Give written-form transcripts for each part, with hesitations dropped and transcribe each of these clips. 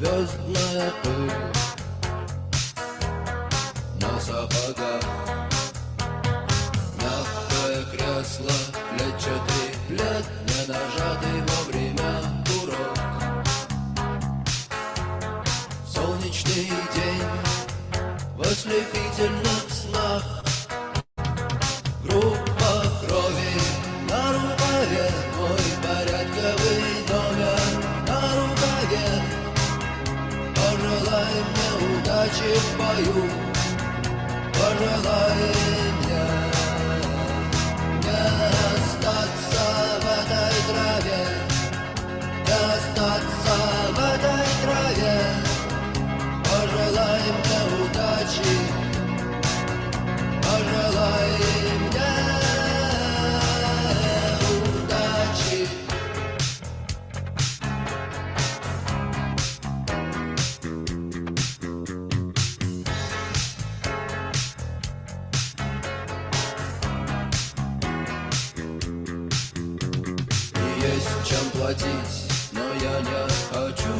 звездная пыль на сапогах. Мягкое кресло, клетчатый плед, не нажатый вовремя курок. Солнечный день в ослепительных снах. Группа крови на рукаве, мой порядковый номер на рукаве. Пожелай мне удачи в бою, пожелай мне не остаться в этой траве, не остаться в этой траве. Пожелай мне удачи, пожелай мне удачи. Есть чем платить, но я не хочу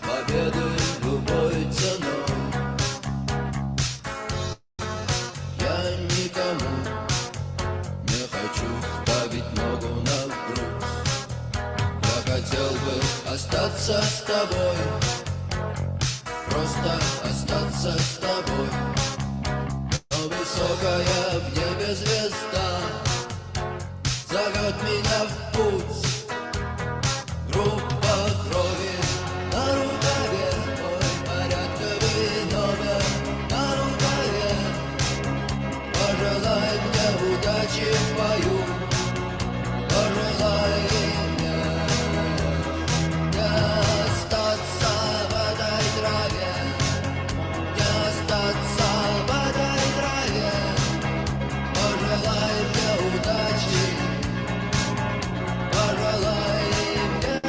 победы любой ценой. Я никому не хочу ставить ногу на грудь. Я хотел бы остаться с тобой, просто остаться с тобой. Но высокая в небе звезда зовет меня в путь. Группа крови на рукаве, мой порядковый номер на рукаве. Пожелай мне удачи в бою, пожелай мне не остаться в этой траве, не остаться в этой траве. Пожелай мне удачи, пожелай мне удачи.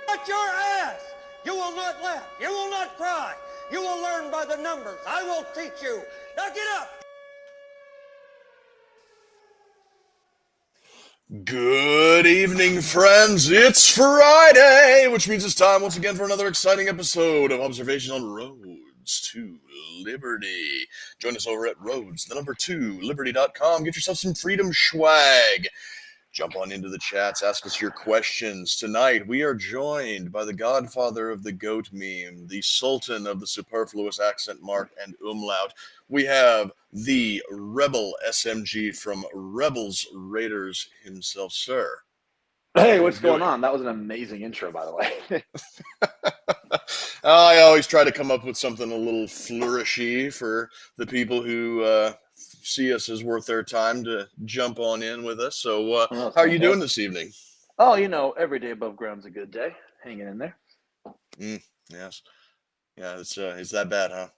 Not your ass! You will not laugh. You will not cry. You will learn by the numbers. I will teach you. Now get up! Good evening, friends. It's Friday, which means it's time once again for another exciting episode of Hobbservations on Roads to Liberty. Join us over at Roads, the number 2, liberty.com. Get yourself some freedom swag. Jump on into the chats, ask us your questions. Tonight, we are joined by the godfather of the goat meme, the sultan of the superfluous accent mark and umlaut. We have the rebel SMG from Rebels Raiders himself, sir. Hey, what's going on? That was an amazing intro, by the way. I always try to come up with something a little flourishy for the people who see us as worth their time to jump on in with us. So how are you doing this evening? Oh, you know, every day above ground's a good day. Hanging in there. Yes. Yeah, it's that bad, huh?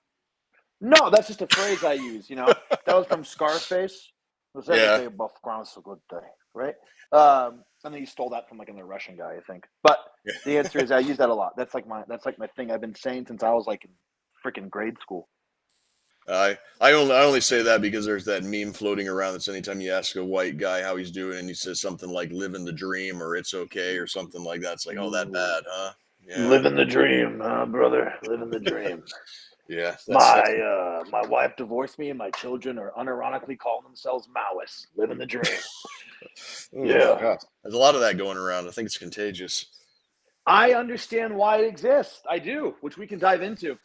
No, that's just a phrase I use, you know. That was from Scarface. It was every day above ground's a good day, right? And then you stole that from like another Russian guy, I think. But the answer is I use that a lot. That's like my thing I've been saying since I was like in freaking grade school. I only say that because there's that meme floating around that's anytime you ask a white guy how he's doing and he says something like living the dream or it's okay or something like that. It's like, oh, that bad, huh? Yeah. Living the dream, huh, brother? Living the dream. Yeah. My wife divorced me and my children are unironically calling themselves Maoists. Living the dream. Yeah. God. There's a lot of that going around. I think it's contagious. I understand why it exists. I do, which we can dive into.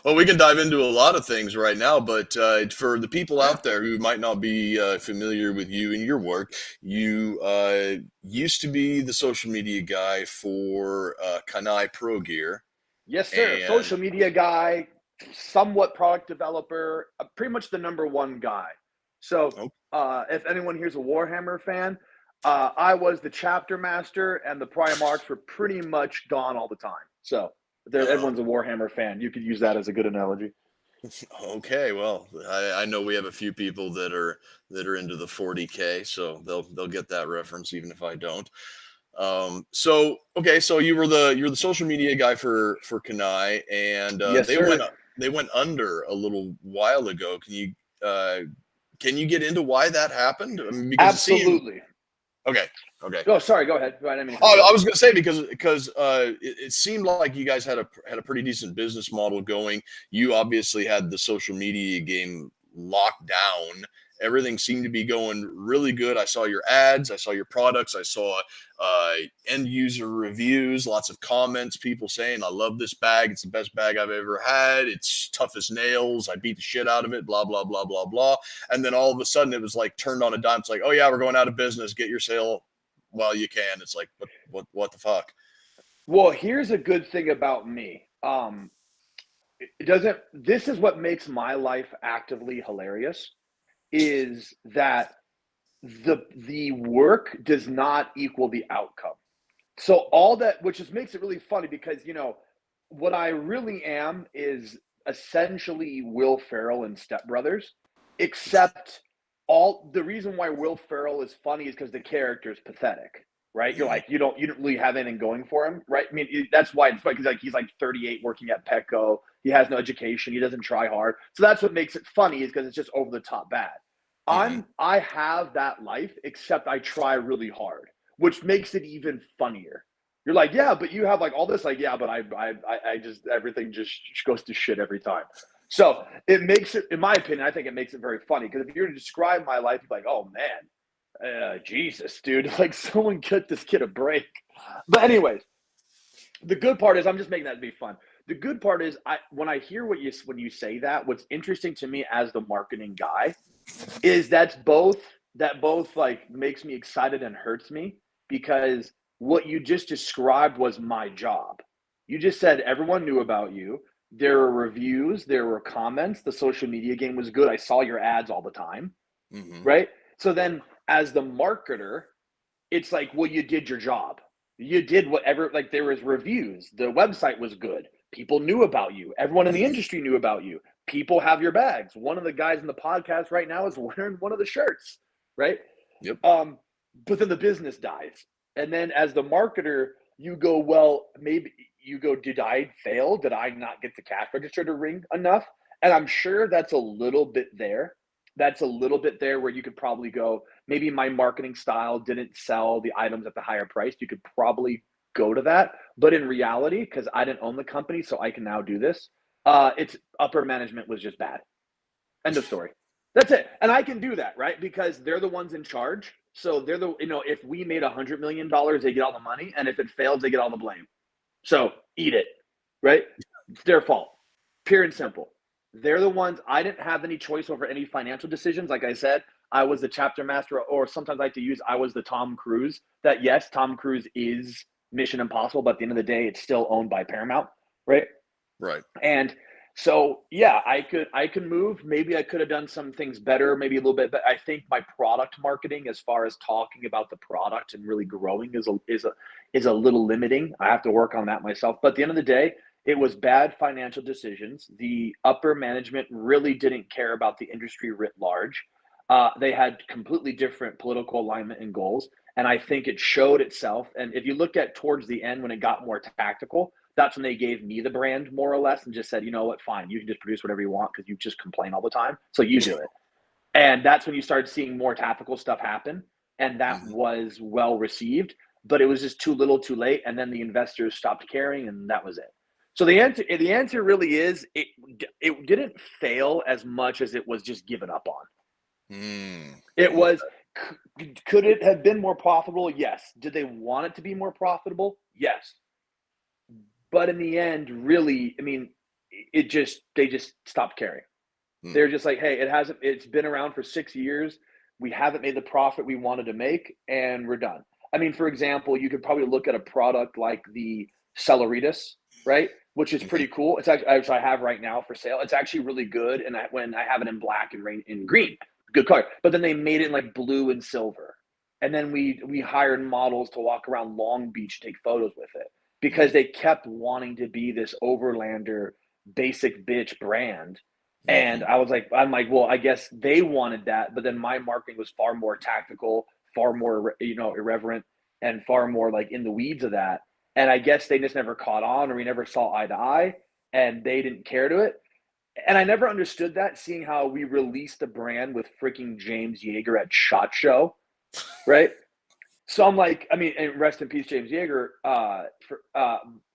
Well, we can dive into a lot of things right now, but for the people out there who might not be familiar with you and your work, you used to be the social media guy for Kanai Pro Gear. Yes, sir. And Social media guy, somewhat product developer, pretty much the number one guy. So if anyone here's a Warhammer fan, I was the chapter master, and the Primarchs were pretty much gone all the time. So everyone's a Warhammer fan. You could use that as a good analogy. Okay, well, I know we have a few people that are into the 40K, so they'll get that reference even if I don't. So you were the social media guy for Kanai, and Yes, sir. They went under a little while ago. Can you get into why that happened? I mean, because Absolutely. Okay. Oh, sorry. Go ahead. I was going to say because it seemed like you guys had a pretty decent business model going. You obviously had the social media game locked down. Everything seemed to be going really good. I saw your ads, I saw your products, I saw end user reviews, lots of comments, people saying, "I love this bag. It's the best bag I've ever had. It's tough as nails. I beat the shit out of it." Blah blah blah blah blah. And then all of a sudden, it was like turned on a dime. It's like, "Oh yeah, we're going out of business. Get your sale while you can." It's like, what the fuck? Well, here's a good thing about me. This is what makes my life actively hilarious, is that the work does not equal the outcome. So all that, which just makes it really funny, because what I really am is essentially Will Ferrell and Step Brothers, except the reason why Will Ferrell is funny is because the character is pathetic, right? You're like, you don't really have anything going for him, right? I mean, that's why it's funny, because he's like 38 working at Petco. He has no education. He doesn't try hard. So that's what makes it funny, is because it's just over the top bad. I have that life, except I try really hard, which makes it even funnier. You're like, yeah, but you have like all this, like, yeah, but I just, everything just goes to shit every time. So it makes it, in my opinion, I think it makes it very funny, because if you're to describe my life, you're like, oh man, Jesus, dude, like, someone get this kid a break. But anyways, the good part is, I'm just making that to be fun. The good part is, when I hear when you say that, what's interesting to me as the marketing guy is that both like makes me excited and hurts me, because what you just described was my job. You just said everyone knew about you. There were reviews, there were comments, the social media game was good. I saw your ads all the time, right? So then as the marketer, it's like, well, you did your job. You did whatever, like, there was reviews, the website was good, people knew about you, everyone in the industry knew about you, people have your bags. One of the guys in the podcast right now is wearing one of the shirts, right? Yep. But then the business dies. And then as the marketer, you go, well, maybe you go, did I fail? Did I not get the cash register to ring enough? And I'm sure that's a little bit there. That's a little bit there where you could probably go, maybe my marketing style didn't sell the items at the higher price. You could probably go to that. But in reality, because I didn't own the company, so I can now do this, its upper management was just bad. End of story. That's it. And I can do that, right? Because they're the ones in charge. So they're if we made $100 million, they get all the money. And if it fails, they get all the blame. So eat it, right? It's their fault. Pure and simple. They're the ones. I didn't have any choice over any financial decisions. Like I said, I was the chapter master, or sometimes I like to use, I was the Tom Cruise. That, yes, Tom Cruise is Mission Impossible, but at the end of the day, it's still owned by Paramount, right? Right. And so, yeah, I could move. Maybe I could have done some things better, maybe a little bit. But I think my product marketing, as far as talking about the product and really growing, is a little limiting. I have to work on that myself. But at the end of the day, it was bad financial decisions. The upper management really didn't care about the industry writ large. They had completely different political alignment and goals. And I think it showed itself. And if you look at towards the end, when it got more tactical, that's when they gave me the brand, more or less, and just said, you know what, fine, you can just produce whatever you want because you just complain all the time. So you do it. And that's when you started seeing more tactical stuff happen. And that was well received, but it was just too little too late. And then the investors stopped caring, and that was it. So the answer really is, it didn't fail as much as it was just given up on. It was, could it have been more profitable? Yes. Did they want it to be more profitable? Yes. But in the end, really, I mean, they just stopped caring. They're just like, hey, it's been around for 6 years. We haven't made the profit we wanted to make, and we're done. I mean, for example, you could probably look at a product like the Celeritas, right? Which is pretty cool. It's actually, which I have right now for sale. It's actually really good. And when I have it in black and in green, good color. But then they made it in like blue and silver. And then we hired models to walk around Long Beach, take photos with it, because they kept wanting to be this overlander basic bitch brand. And I'm like, well, I guess they wanted that, but then my marketing was far more tactical, far more, irreverent, and far more like in the weeds of that. And I guess they just never caught on, or we never saw eye to eye, and they didn't care to it. And I never understood that, seeing how we released the brand with freaking James Yeager at SHOT Show, right? So I'm like, I mean, and rest in peace, James Yeager,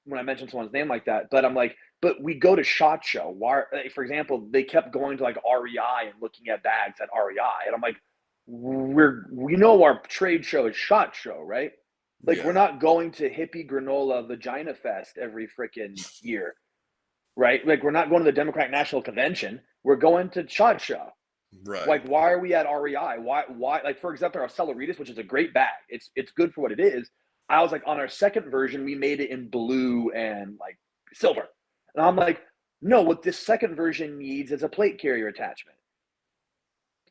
when I mentioned someone's name like that. But I'm like, but we go to SHOT Show. Why, for example, they kept going to like REI and looking at bags at REI. And I'm like, we know our trade show is SHOT Show, right? Like, we're not going to Hippie Granola Vagina Fest every freaking year, right? Like, we're not going to the Democratic National Convention. We're going to SHOT Show. Right. Like, why are we at REI? Why? Like, for example, our Celeritas, which is a great bag. It's good for what it is. I was like, on our second version, we made it in blue and like silver. And I'm like, no, what this second version needs is a plate carrier attachment.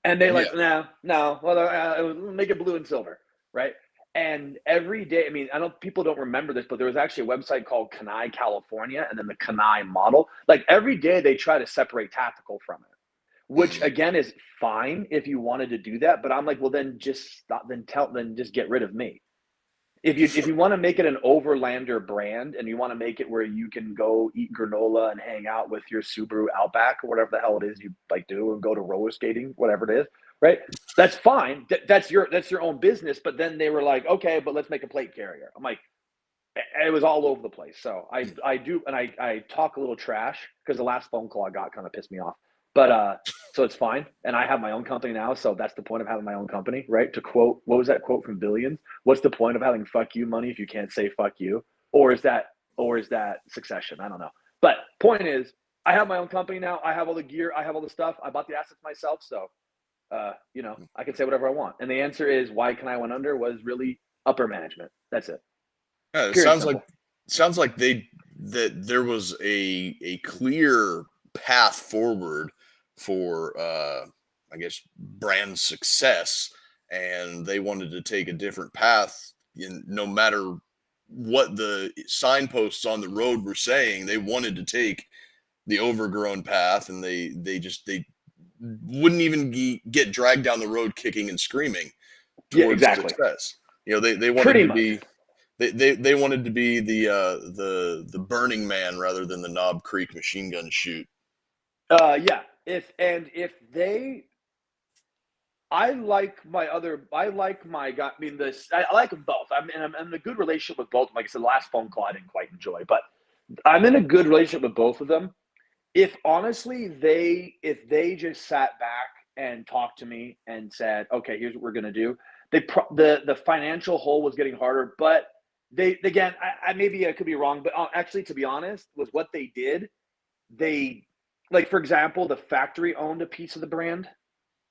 And they like, no, well, make it blue and silver, right? And every day, I mean, I know people don't remember this, but there was actually a website called Kanai California, and then the Kanai model. Like, every day they try to separate tactical from it, which again is fine if you wanted to do that. But I'm like, well, then just stop, then just get rid of me. If you want to make it an overlander brand, and you want to make it where you can go eat granola and hang out with your Subaru Outback or whatever the hell it is you like do, and go to roller skating, whatever it is, right? That's fine. That's your own business. But then they were like, okay, but let's make a plate carrier. I'm like, it was all over the place. So I do, and I talk a little trash, because the last phone call I got kind of pissed me off. But so it's fine. And I have my own company now. So that's the point of having my own company, right? To quote, what was that quote from Billions? What's the point of having fuck you money if you can't say fuck you? Or is that Succession? I don't know. But point is, I have my own company now. I have all the gear. I have all the stuff. I bought the assets myself. So, I can say whatever I want. And the answer is, why Kanai went under was really upper management. That's it. Yeah, it sounds like that there was a clear path forward for I guess brand success, and they wanted to take a different path. No matter what the signposts on the road were saying, they wanted to take the overgrown path, and they wouldn't even get dragged down the road kicking and screaming towards success. They wanted Pretty to much. be they wanted to be the Burning Man rather than the Knob Creek machine gun shoot. Yeah. I like my guy. I mean, I like them both. I'm in a good relationship with both. Like I said, the last phone call I didn't quite enjoy, but I'm in a good relationship with both of them. If honestly, if they just sat back and talked to me and said, okay, here's what we're going to do. The financial hole was getting harder, but again, maybe I could be wrong, but actually, to be honest, with what they did, like, for example, the factory owned a piece of the brand,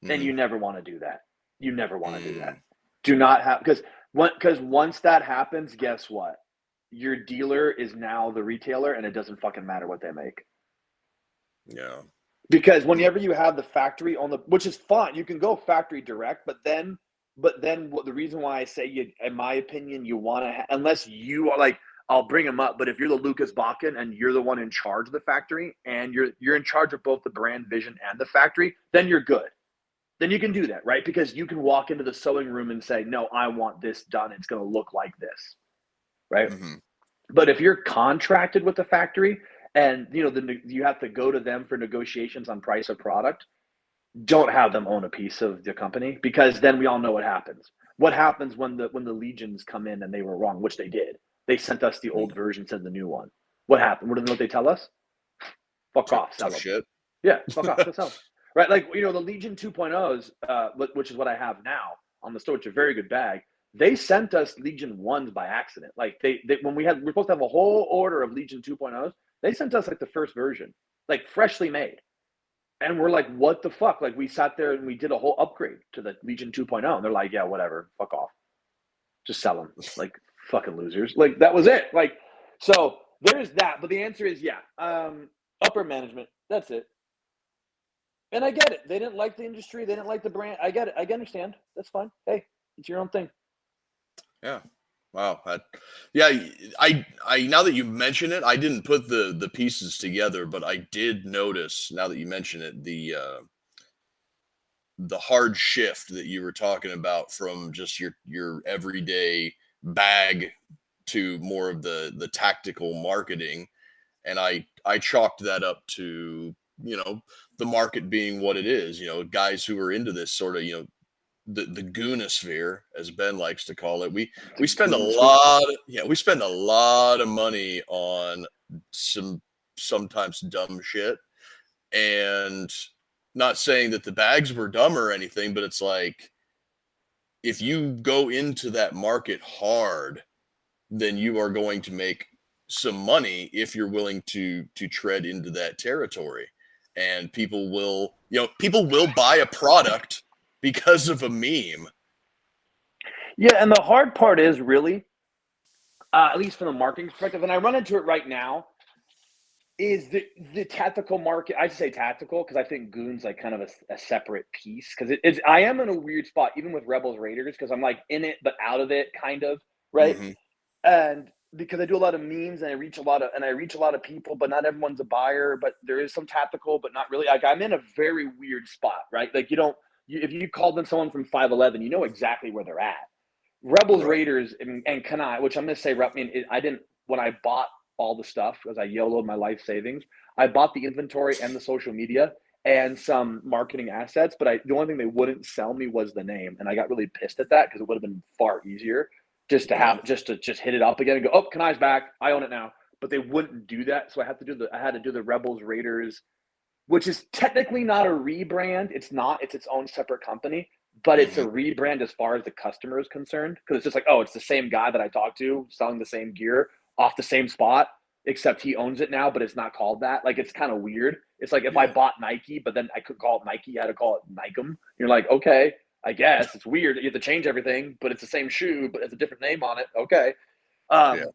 and you never want to do that. You never want to do that. Do not have, because once that happens, guess what? Your dealer is now the retailer, and it doesn't fucking matter what they make. Yeah. Because whenever you have the factory on which is fine, you can go factory direct, but then the reason why I say, in my opinion, you want to, unless you are like, I'll bring them up, but if you're the Lucas Bakken and you're the one in charge of the factory, and you're in charge of both the brand vision and the factory, then you're good. Then you can do that, right? Because you can walk into the sewing room and say, no, I want this done. It's going to look like this, right? But if you're contracted with the factory, and you have to go to them for negotiations on price of product, don't have them own a piece of the company, because then we all know what happens. What happens when the Legions come in and they were wrong, which they did. They sent us the old version, sent the new one. What happened? What they tell us? Fuck off. Sell them. Shit. Yeah, fuck off. Sell them. Right? Like, the Legion 2.0s, which is what I have now on the store, which is a very good bag. they sent us Legion 1s by accident. Like they when we're supposed to have a whole order of Legion 2.0s, they sent us like the first version, like freshly made. And we're like, what the fuck? Like we sat there and we did a whole upgrade to the Legion 2.0. And they're like, yeah, whatever, fuck off. Just sell them. Like fucking losers. Like that was it. Like, so there's that. But the answer is yeah. Upper management. That's it. And I get it. They didn't like the industry. They didn't like the brand. I get it. I understand. That's fine. Hey, it's your own thing. Yeah. Wow. Yeah. I now that you mention it, I didn't put the pieces together, but I did notice now that you mention it, the hard shift that you were talking about from just your everyday bag to more of the tactical marketing. And I chalked that up to, the market being what it is, guys who are into this sort of, the goonosphere, as Ben likes to call it. We spend we spend a lot of money on sometimes dumb shit. And not saying that the bags were dumb or anything, but it's like if you go into that market hard, then you are going to make some money if you're willing to tread into that territory. And people will buy a product because of a meme. Yeah, and the hard part is really, at least from the marketing perspective, and I run into it right now, is the tactical market. I say tactical because I think Goon's like kind of a separate piece, because I am in a weird spot even with Rebels Raiders, because I'm like in it but out of it kind of, right? Mm-hmm. And because I do a lot of memes and I reach a lot of people, but not everyone's a buyer, but there is some tactical, but not really. Like I'm in a very weird spot, right? Like if you called them someone from 511, you know exactly where they're at. Rebels, Right. Raiders, and Kanai, which I'm going to say, I didn't, when I bought all the stuff, because I YOLO'd my life savings, I bought the inventory and the social media and some marketing assets, but the only thing they wouldn't sell me was the name. And I got really pissed at that because it would have been far easier just to hit it up again and go, oh, Kanai's back, I own it now. But they wouldn't do that. So I had to do the Rebels, Raiders, which is technically not a rebrand. It's its own separate company, but it's a rebrand as far as the customer is concerned. Because it's just like, oh, it's the same guy that I talked to selling the same gear off the same spot, except he owns it now, but it's not called that. Like, it's kind of weird. It's like if I bought Nike, but then I could call it Nike, I had to call it Nikem. You're like, okay, I guess it's weird. You have to change everything, but it's the same shoe, but it's a different name on it. Okay. And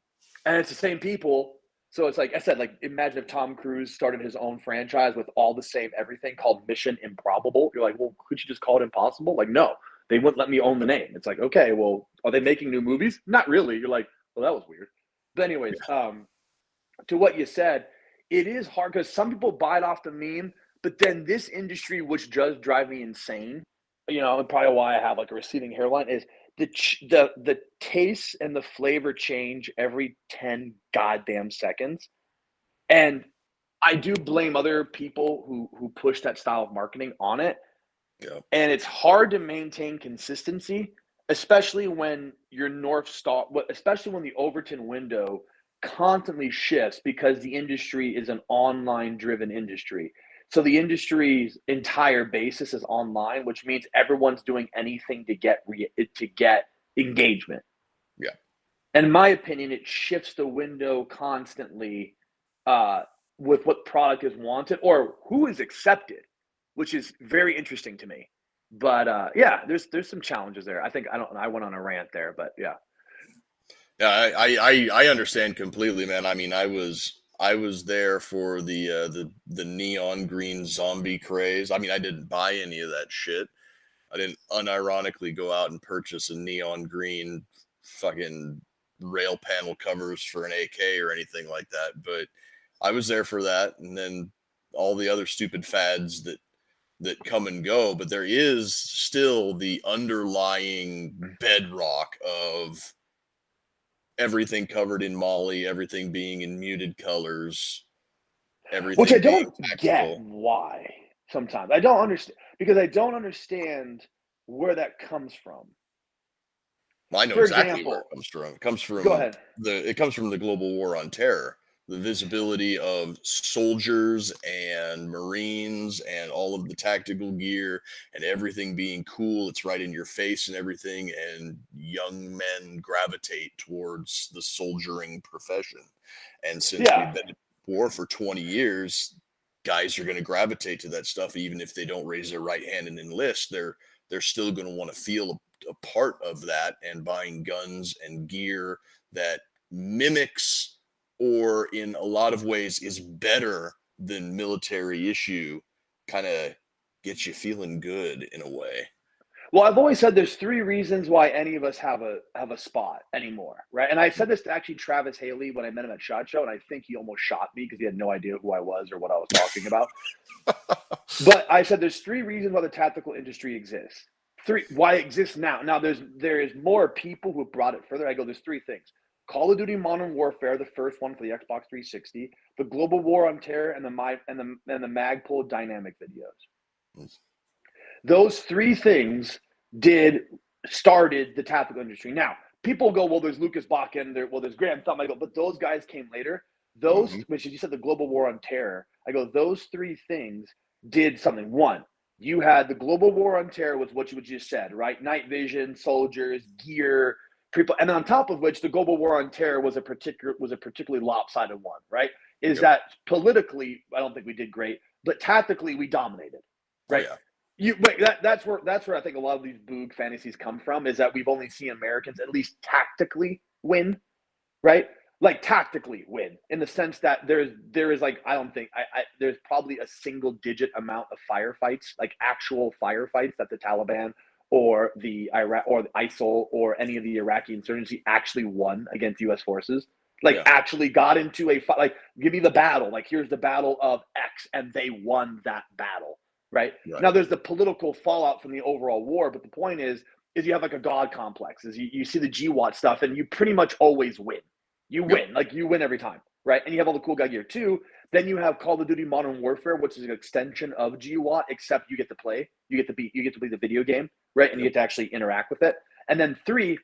it's the same people. So it's like I said, like imagine if Tom Cruise started his own franchise with all the same everything called Mission Improbable. You're like, well, could you just call it Impossible? Like, no, they wouldn't let me own the name. It's like, okay, well, are they making new movies? Not really. You're like, well, that was weird. But anyways, to what you said, it is hard because some people buy it off the meme, but then this industry, which does drive me insane, and probably why I have like a receding hairline, is the taste and the flavor change every 10 goddamn seconds. And I do blame other people who push that style of marketing on it. Yeah. And it's hard to maintain consistency, especially when your North Star, especially when the Overton window constantly shifts because the industry is an online driven industry. So the industry's entire basis is online, which means everyone's doing anything to get engagement. Yeah. And in my opinion, it shifts the window constantly with what product is wanted or who is accepted, which is very interesting to me. But there's some challenges there. I went on a rant there, but yeah. Yeah, I understand completely, man. I mean, I was there for the neon green zombie craze. I mean, I didn't buy any of that shit. I didn't unironically go out and purchase a neon green fucking rail panel covers for an AK or anything like that. But I was there for that, and then all the other stupid fads that come and go. But there is still the underlying bedrock of everything covered in Molly, everything being in muted colors, everything Which I being don't get tactical. why sometimes. I don't understand because I don't understand where that comes from. Well, I know For exactly where example, it comes from. It comes go from ahead. the global war on terror. the visibility of soldiers and Marines and all of the tactical gear and everything being cool. It's right in your face and everything. And young men gravitate towards the soldiering profession. And since Yeah. we've been at war for 20 years, guys are going to gravitate to that stuff, even if they don't raise their right hand and enlist. They're still going to want to feel a part of that, and buying guns and gear that mimics or in a lot of ways is better than military issue kind of gets you feeling good in a way. Well, I've always said there's three reasons why any of us have a spot anymore, right? And I said this to actually Travis Haley when I met him at SHOT Show, and I think he almost shot me because he had no idea who I was or what I was talking about. But I said there's three reasons why the tactical industry exists. Why it exists now. Now there is more people who brought it further. I go, there's three things: Call of Duty Modern Warfare, the first one for the Xbox 360, the Global War on Terror, and the Magpul dynamic videos. Those three things started the tactical industry. Now, people go, well, there's Lucas Bakken, there's Graham Thumb. I go, but those guys came later. Which you said the Global War on Terror. I go, those three things did something. One, you had the Global War on Terror was what you just said, right? Night vision, soldiers, gear, people, and on top of which the Global War on Terror was a particularly lopsided one, right? That politically, I don't think we did great, but tactically we dominated, right? Oh, yeah. That's where I think a lot of these boog fantasies come from, is that we've only seen Americans at least tactically win, right? Like tactically win, in the sense that there is like, I don't think there's probably a single digit amount of firefights, like actual firefights, that the Taliban or the Iraq or the ISIL or any of the Iraqi insurgency actually won against U.S. forces. Like actually got into a fight, like give me the battle, like here's the battle of X, and they won that battle. Right? Now, there's the political fallout from the overall war, but the point is you have like a god complex. Is you see the GWAT stuff, and you pretty much always win. You win, like you win every time, right? And you have all the cool guy gear too. Then you have Call of Duty Modern Warfare, which is an extension of GWAT, except you get to play, you get to play the video game, right? And you get to actually interact with it. And then three,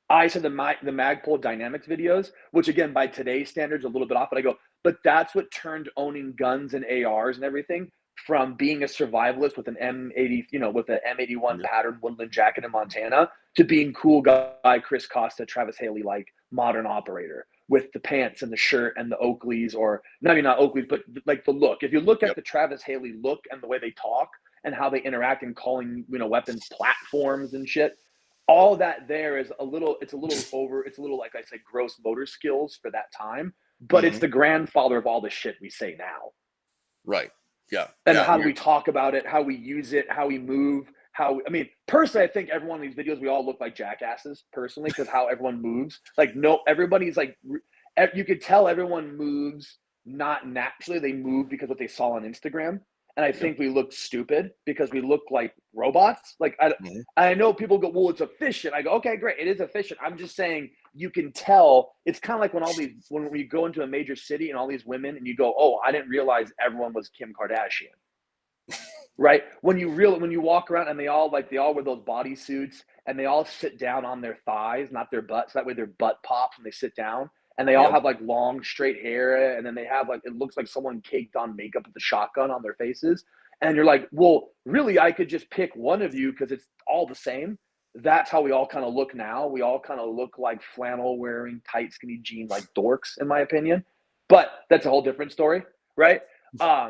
I said the Magpul Dynamics videos, which again by today's standards a little bit off, but I go, but that's what turned owning guns and ARs and everything from being a survivalist with an M80, with an M81 patterned woodland jacket in Montana, to being cool guy Chris Costa, Travis Haley, like modern operator with the pants and the shirt and the Oakleys, or maybe not Oakleys, but like the look. If you look at the Travis Haley look and the way they talk and how they interact and calling, weapons platforms and shit, all that there is it's a little like I said, gross motor skills for that time, but it's the grandfather of all the shit we say now. Right. Yeah. And how do we talk about it, how we use it, how we move, personally, I think every one of these videos, we all look like jackasses, personally, because how everyone moves. Like, no, everybody's like, you could tell everyone moves not naturally. They move because what they saw on Instagram. And I think we look stupid because we look like robots. Like, I know people go, well, it's efficient. I go, okay, great. It is efficient. I'm just saying, you can tell. It's kind of like when we go into a major city and all these women and you go, oh, I didn't realize everyone was Kim Kardashian. Right? When you walk around and they all wear those bodysuits and they all sit down on their thighs, not their butts. That way their butt pops when they sit down. And they all have like long straight hair, and then they have like, it looks like someone caked on makeup with a shotgun on their faces. And you're like, well, really, I could just pick one of you because it's all the same. That's how we all kind of look now. We all kind of look like flannel wearing, tight, skinny jeans, like dorks, in my opinion. But that's a whole different story, right? I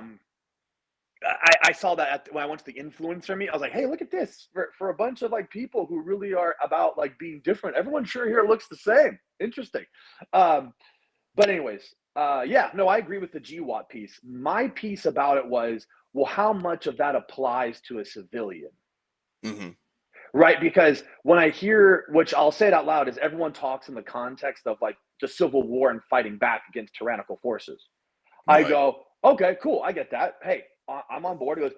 saw that when I went to the influencer meet. I was like, hey, look at this. For a bunch of like people who really are about like being different, everyone sure here looks the same. Interesting. But anyways, I agree with the GWAT piece. My piece about it was, well, how much of that applies to a civilian? Right? Because when I hear, which I'll say it out loud, is everyone talks in the context of like the Civil War and fighting back against tyrannical forces. I go, okay, cool. I get that. Hey, I'm on board. He goes,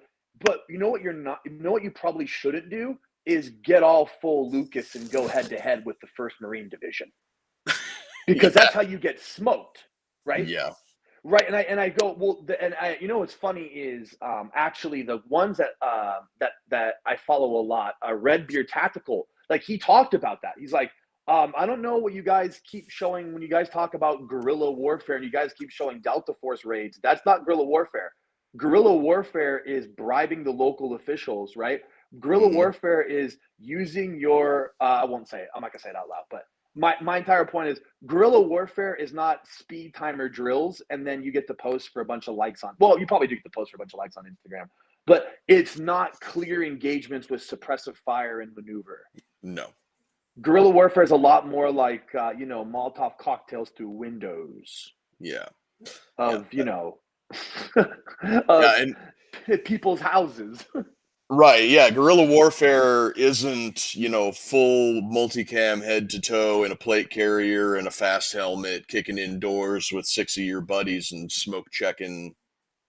but you know what you probably shouldn't do is get all full Lucas and go head to head with the 1st Marine Division. Because that's how you get smoked, right? Yeah. Right. And I go, well, what's funny is actually the ones that I follow a lot, Red Beard Tactical, like he talked about that. He's like, I don't know what you guys keep showing when you guys talk about guerrilla warfare and you guys keep showing Delta Force raids. That's not guerrilla warfare. Guerrilla warfare is bribing the local officials, right? Guerrilla Mhm. warfare is using your, I won't say it. I'm not going to say it out loud, but my entire point is guerrilla warfare is not speed timer drills and then you get to post for a bunch of likes on, well, you probably do get to post for a bunch of likes on Instagram, but it's not clear engagements with suppressive fire and maneuver. No. Guerrilla warfare is a lot more like, Molotov cocktails through windows Yeah. of, Yeah. of Yeah. And people's houses. right. Yeah. Guerrilla warfare isn't, full multicam head to toe in a plate carrier and a fast helmet kicking indoors with 6 of your buddies and smoke checking,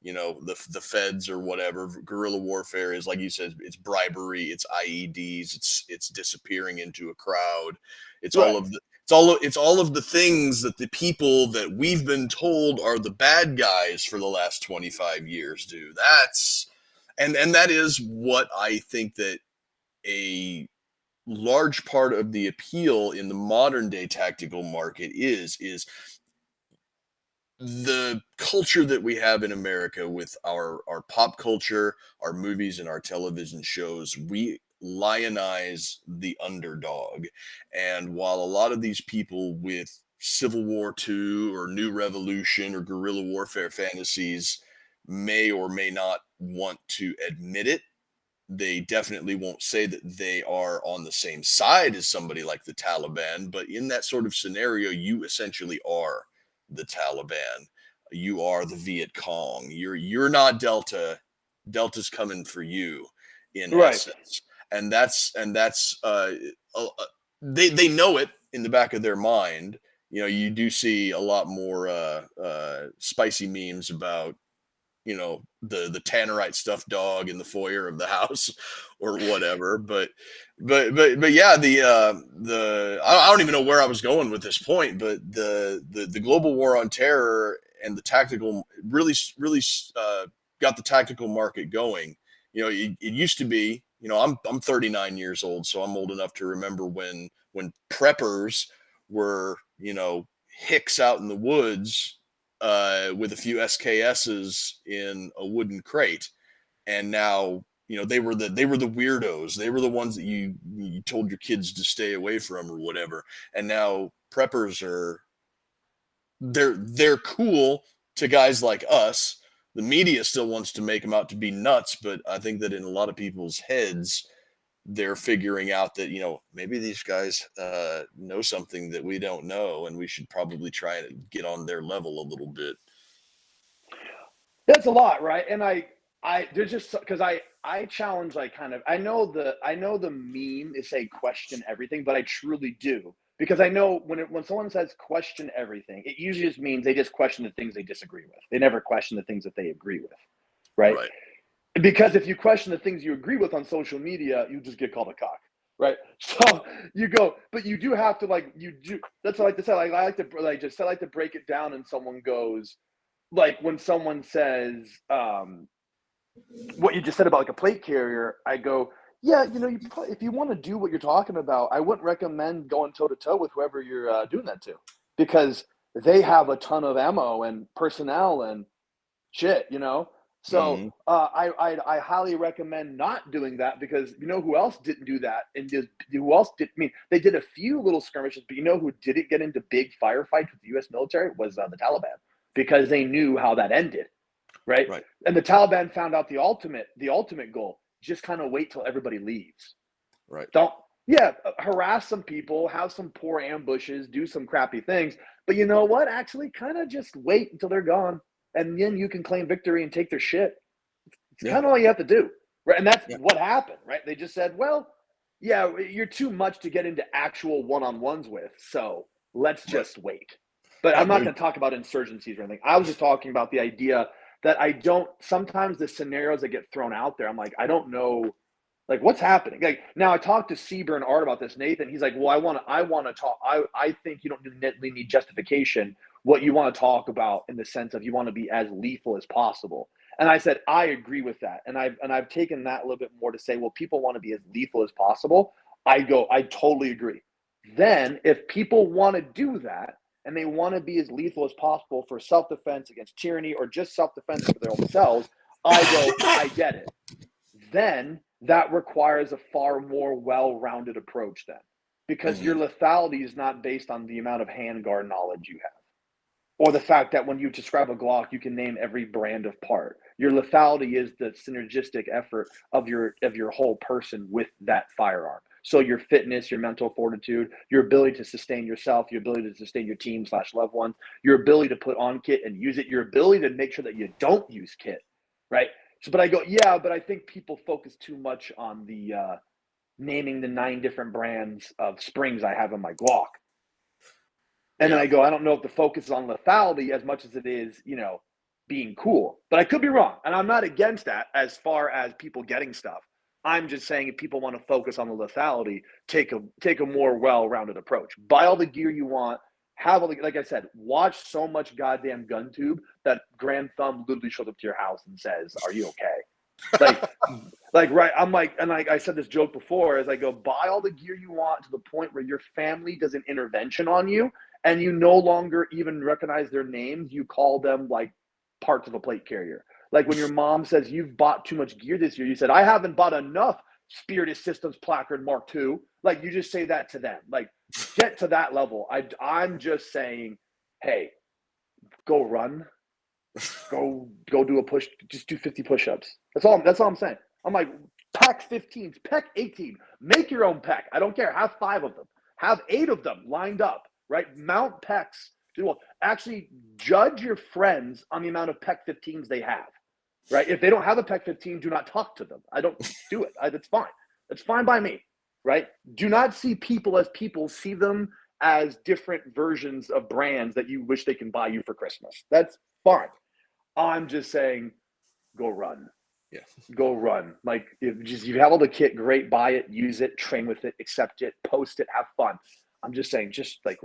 the feds or whatever. Guerrilla warfare is, like you said, it's bribery, it's IEDs, it's disappearing into a crowd. It's Right. all of the it's all of the things that the people that we've been told are the bad guys for the last 25 years do. And that is what I think that a large part of the appeal in the modern day tactical market is the culture that we have in America with our pop culture, our movies and our television shows. We lionize the underdog. And while a lot of these people with Civil War II or New Revolution or guerrilla warfare fantasies may or may not want to admit it, they definitely won't say that they are on the same side as somebody like the Taliban, but in that sort of scenario, you essentially are the Taliban. You are the Viet Cong. You're not Delta. Delta's coming for you, in Right. essence. And that's they know it in the back of their mind. You do see a lot more spicy memes about the tannerite stuffed dog in the foyer of the house or whatever. But yeah, I don't even know where I was going with this point, but the global war on terror and the tactical really got the tactical market going. It used to be, I'm 39 years old, so I'm old enough to remember when preppers were, hicks out in the woods with a few SKSs in a wooden crate, and now they were the weirdos. They were the ones that you told your kids to stay away from or whatever. And now preppers they're cool to guys like us. The media still wants to make them out to be nuts, but I think that in a lot of people's heads, they're figuring out that maybe these guys know something that we don't know, and we should probably try and get on their level a little bit. That's a lot, right? And I there's just because I challenge like kind of I know the meme is say question everything, but I truly do because I know when someone says question everything, it usually just means they just question the things they disagree with. They never question the things that they agree with, right? Right. Because if you question the things you agree with on social media, you just get called a cock, right? So you go, but you do have to like you do. That's what I like to say. Like I like to break it down, and someone goes like when someone says what you just said about like a plate carrier, I go, yeah, if you want to do what you're talking about, I wouldn't recommend going toe to toe with whoever you're doing that to, because they have a ton of ammo and personnel and shit. So Hmm. I highly recommend not doing that because you know who else didn't do that and who else did. I mean, they did a few little skirmishes, but you know who didn't get into big firefights with the U.S. military was the Taliban because they knew how that ended, right? Right. And the Taliban found out the ultimate goal: just kind of wait till everybody leaves. Right. Don't yeah, harass some people, have some poor ambushes, do some crappy things, but you know what? Actually, kind of just wait until they're gone, and then you can claim victory and take their shit. It's Yeah. kind of all you have to do, right? And that's Yeah. what happened, right? They just said, well, yeah, you're too much to get into actual one-on-ones with, so let's Right. just wait. But Yeah. I'm not going to talk about insurgencies or anything. I was just talking about the idea that I don't, sometimes the scenarios that get thrown out there, I'm like, I don't know, like what's happening. Like now I talked to Seaburn Art about this, Nathan. He's like, well, I want to talk. I think you don't need justification. What you want to talk about in the sense of you want to be as lethal as possible. And I said, I agree with that. And I've taken that a little bit more to say, well, people want to be as lethal as possible. I totally agree. Then if people want to do that and they want to be as lethal as possible for self-defense against tyranny or just self-defense for their own selves, I go, I get it. Then that requires a far more well-rounded approach then, because your lethality is not based on the amount of handguard knowledge you have, or the fact that when you describe a Glock, you can name every brand of part. Your lethality is the synergistic effort of your whole person with that firearm. So your fitness, your mental fortitude, your ability to sustain yourself, your ability to sustain your team / loved ones, your ability to put on kit and use it, your ability to make sure that you don't use kit, right? So, but I go, yeah, but I think people focus too much on the naming the 9 different brands of springs I have in my Glock. And then I go, I don't know if the focus is on lethality as much as it is, being cool. But I could be wrong. And I'm not against that as far as people getting stuff. I'm just saying if people want to focus on the lethality, take a more well-rounded approach. Buy all the gear you want. Have all the, like I said, watch so much goddamn gun tube that Grand Thumb literally shows up to your house and says, "Are you okay?" Right. I'm like, and I said this joke before, as I go, buy all the gear you want to the point where your family does an intervention on you and you no longer even recognize their names. You call them like parts of a plate carrier. Like when your mom says you've bought too much gear this year, you said, I haven't bought enough Spirit Systems Placard Mark II. Like you just say that to them. Like get to that level. I'm just saying, hey, go run. Go do a push. Just do 50 push-ups. That's all I'm saying. I'm like, pack 15s, pack 18. Make your own pack. I don't care. Have 5 of them. Have 8 of them lined up, right? Mount packs. Actually, judge your friends on the amount of pack 15s they have, right? If they don't have a pack 15, do not talk to them. I don't do it. That's fine. That's fine by me, right? Do not see people as people. See them as different versions of brands that you wish they can buy you for Christmas. That's fine. I'm just saying, go run. Yeah. Go run. Like, if you have all the kit, great, buy it, use it, train with it, accept it, post it, have fun. I'm just saying, just like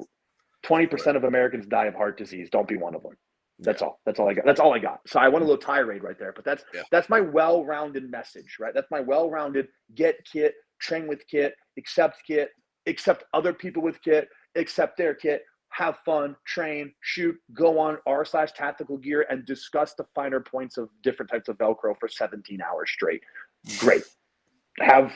20% of Americans die of heart disease. Don't be one of them. That's all. That's all I got. That's all I got. So I went a little tirade right there, but that's my well-rounded message, right? That's my well-rounded get kit, train with kit, accept other people with kit, accept their kit, have fun, train, shoot, go on r/tactical gear and discuss the finer points of different types of Velcro for 17 hours straight. Great. Have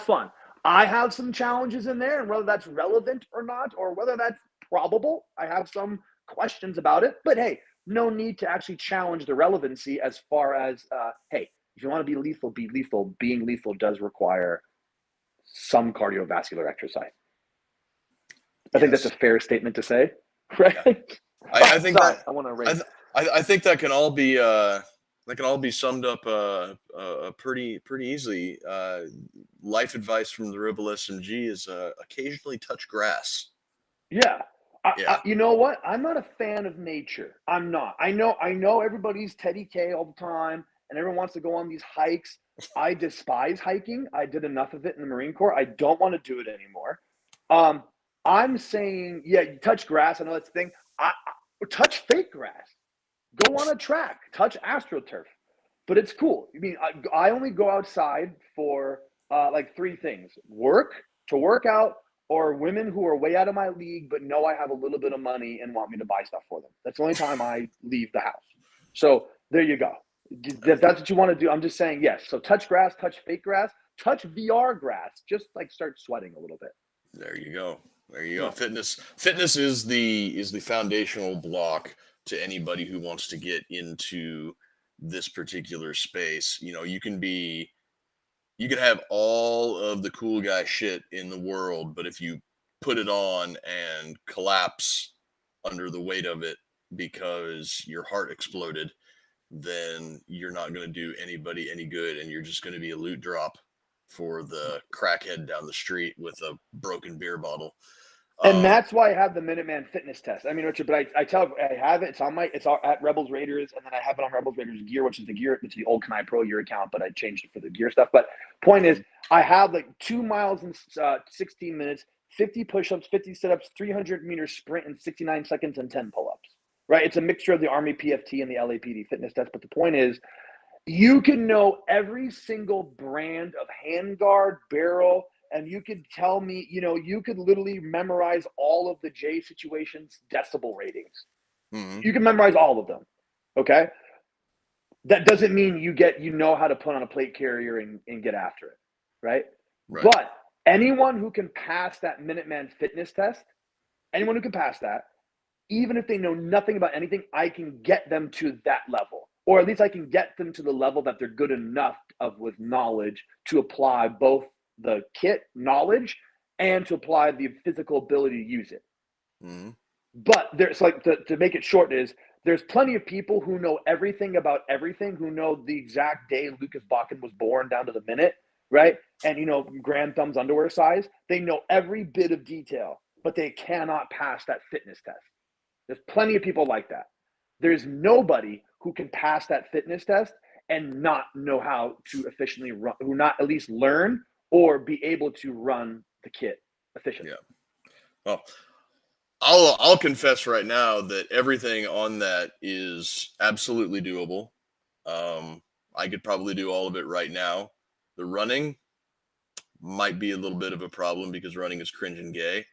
fun. I have some challenges in there, and whether that's relevant or not, or whether that's probable, I have some questions about it. But hey, no need to actually challenge the relevancy as far as, hey, if you want to be lethal, be lethal. Being lethal does require some cardiovascular exercise. I think that's a fair statement to say, right? Yeah. I think that I want to raise. I think that can all be summed up pretty easily. Life advice from the Rebel SMG is occasionally touch grass. Yeah. You know what? I'm not a fan of nature. I'm not. I know everybody's Teddy K all the time, and everyone wants to go on these hikes. I despise hiking. I did enough of it in the Marine Corps. I don't want to do it anymore. I'm saying, yeah, you touch grass. I know that's the thing. Touch fake grass. Go on a track. Touch AstroTurf. But it's cool. I mean, I only go outside for like 3 things: to work out, or women who are way out of my league but know I have a little bit of money and want me to buy stuff for them. That's the only time I leave the house. So there you go. If that's what you want to do, I'm just saying yes. So touch grass, touch fake grass, touch VR grass. Just like start sweating a little bit. There you go. There you go. Fitness is the foundational block to anybody who wants to get into this particular space. You can have all of the cool guy shit in the world, but if you put it on and collapse under the weight of it because your heart exploded, then you're not going to do anybody any good, and you're just going to be a loot drop for the crackhead down the street with a broken beer bottle. And that's why I have the Minuteman fitness test. I mean, Richard, but I have it. It's at Rebels Raiders, and then I have it on Rebels Raiders gear, which is the old Kanai Pro gear account, but I changed it for the gear stuff. But point is, I have like 2 miles in 16 minutes, 50 push-ups, 50 sit-ups, 300-meter sprint in 69 seconds, and 10 pull-ups. Right? It's a mixture of the Army PFT and the LAPD fitness test. But the point is, you can know every single brand of handguard, barrel, and you could tell me, you could literally memorize all of the J situations decibel ratings. Mm-hmm. You can memorize all of them. Okay. That doesn't mean you know how to put on a plate carrier and get after it. Right. But anyone who can pass that Minuteman fitness test, anyone who can pass that, even if they know nothing about anything, I can get them to that level. Or at least I can get them to the level that they're good enough with knowledge to apply both the kit knowledge and to apply the physical ability to use it. Mm-hmm. But there's like, to make it short, is there's plenty of people who know everything about everything, who know the exact day Lucas Bakken was born down to the minute, right? And, Grand Thumb's underwear size. They know every bit of detail, but they cannot pass that fitness test. There's plenty of people like that. There's nobody who can pass that fitness test and not know how to efficiently run, who not at least learn or be able to run the kit efficiently. Yeah. Well, I'll confess right now that everything on that is absolutely doable. I could probably do all of it right now. The running might be a little bit of a problem because running is cringe and gay,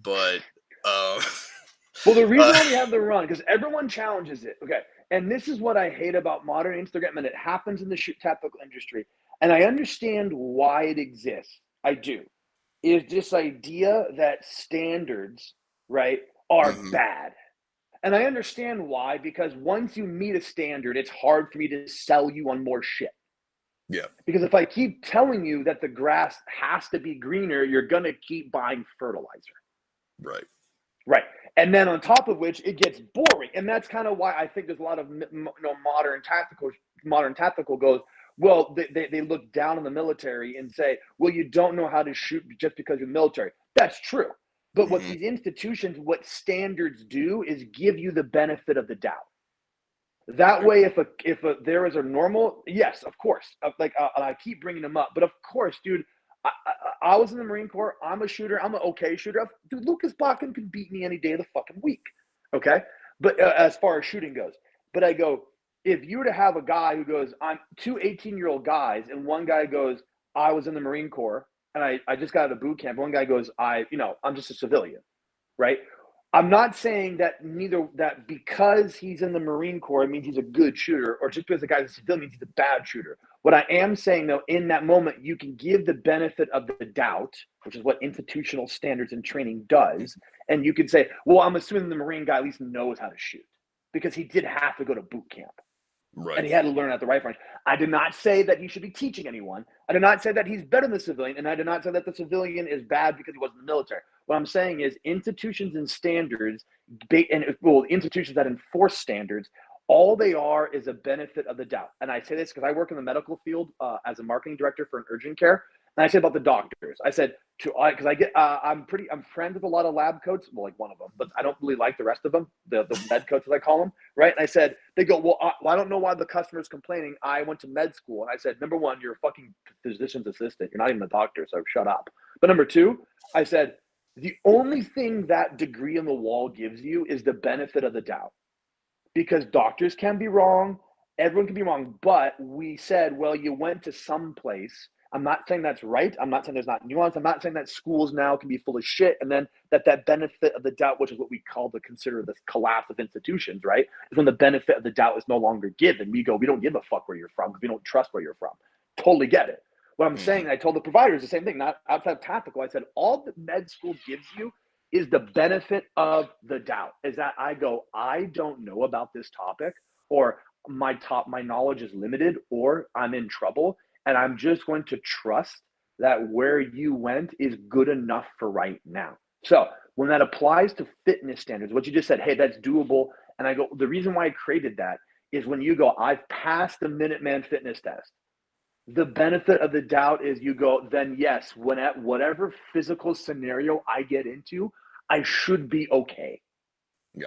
but well, the reason why we have the run, because everyone challenges it. Okay. And this is what I hate about modern Instagram, and it happens in the tactical industry. And I understand why it exists. I do. Is this idea that standards, right, are bad. And I understand why, because once you meet a standard, it's hard for me to sell you on more shit. Yeah. Because if I keep telling you that the grass has to be greener, you're going to keep buying fertilizer. Right. Right. And then on top of which, it gets boring. And that's kind of why I think there's a lot of modern tactical goes, well, they look down on the military and say, well, you don't know how to shoot just because you're military. That's true. But what these institutions, what standards do is give you the benefit of the doubt. That way, if there is a normal, yes, of course, I keep bringing them up, but of course, dude, I was in the Marine Corps. I'm a shooter. I'm an okay shooter. Dude, Lucas Bakken can beat me any day of the fucking week. Okay, but as far as shooting goes, but I go, if you were to have a guy who goes, I'm two 18-year-old guys, and one guy goes, I was in the Marine Corps and I just got out of boot camp. One guy goes, I'm just a civilian, right? I'm not saying that because he's in the Marine Corps, it means he's a good shooter, or just because the guy's a civilian means he's a bad shooter. What I am saying, though, in that moment, you can give the benefit of the doubt, which is what institutional standards and training does. And you can say, well, I'm assuming the Marine guy at least knows how to shoot because he did have to go to boot camp. Right. And he had to learn at the rifle range. I did not say that he should be teaching anyone. I did not say that he's better than the civilian. And I did not say that the civilian is bad because he wasn't in the military. What I'm saying is institutions and standards, institutions that enforce standards, all they are is a benefit of the doubt. And I say this because I work in the medical field as a marketing director for an urgent care. And I say about the doctors, I said because I'm friends with a lot of lab coats, well, like one of them, but I don't really like the rest of them, the med coats as I call them, right? And I said, they go, well, I don't know why the customer's complaining. I went to med school, and I said, number one, you're a fucking physician's assistant. You're not even a doctor, so shut up. But number two, I said, the only thing that degree on the wall gives you is the benefit of the doubt, because doctors can be wrong, everyone can be wrong, but we said, well, you went to some place. I'm not saying that's right. I'm not saying there's not nuance. I'm not saying that schools now can be full of shit, and then that benefit of the doubt, which is what we consider the collapse of institutions, right? Is when the benefit of the doubt is no longer given. We go, we don't give a fuck where you're from because we don't trust where you're from. Totally get it. What I'm saying, I told the providers the same thing, not outside of tactical. I said, all that med school gives you is the benefit of the doubt. Is that I go, I don't know about this topic, or my knowledge is limited, or I'm in trouble. And I'm just going to trust that where you went is good enough for right now. So when that applies to fitness standards, what you just said, hey, that's doable. And I go, the reason why I created that is when you go, I've passed the Minuteman fitness test. The benefit of the doubt is you go, then yes, when at whatever physical scenario I get into, I should be okay. Yeah.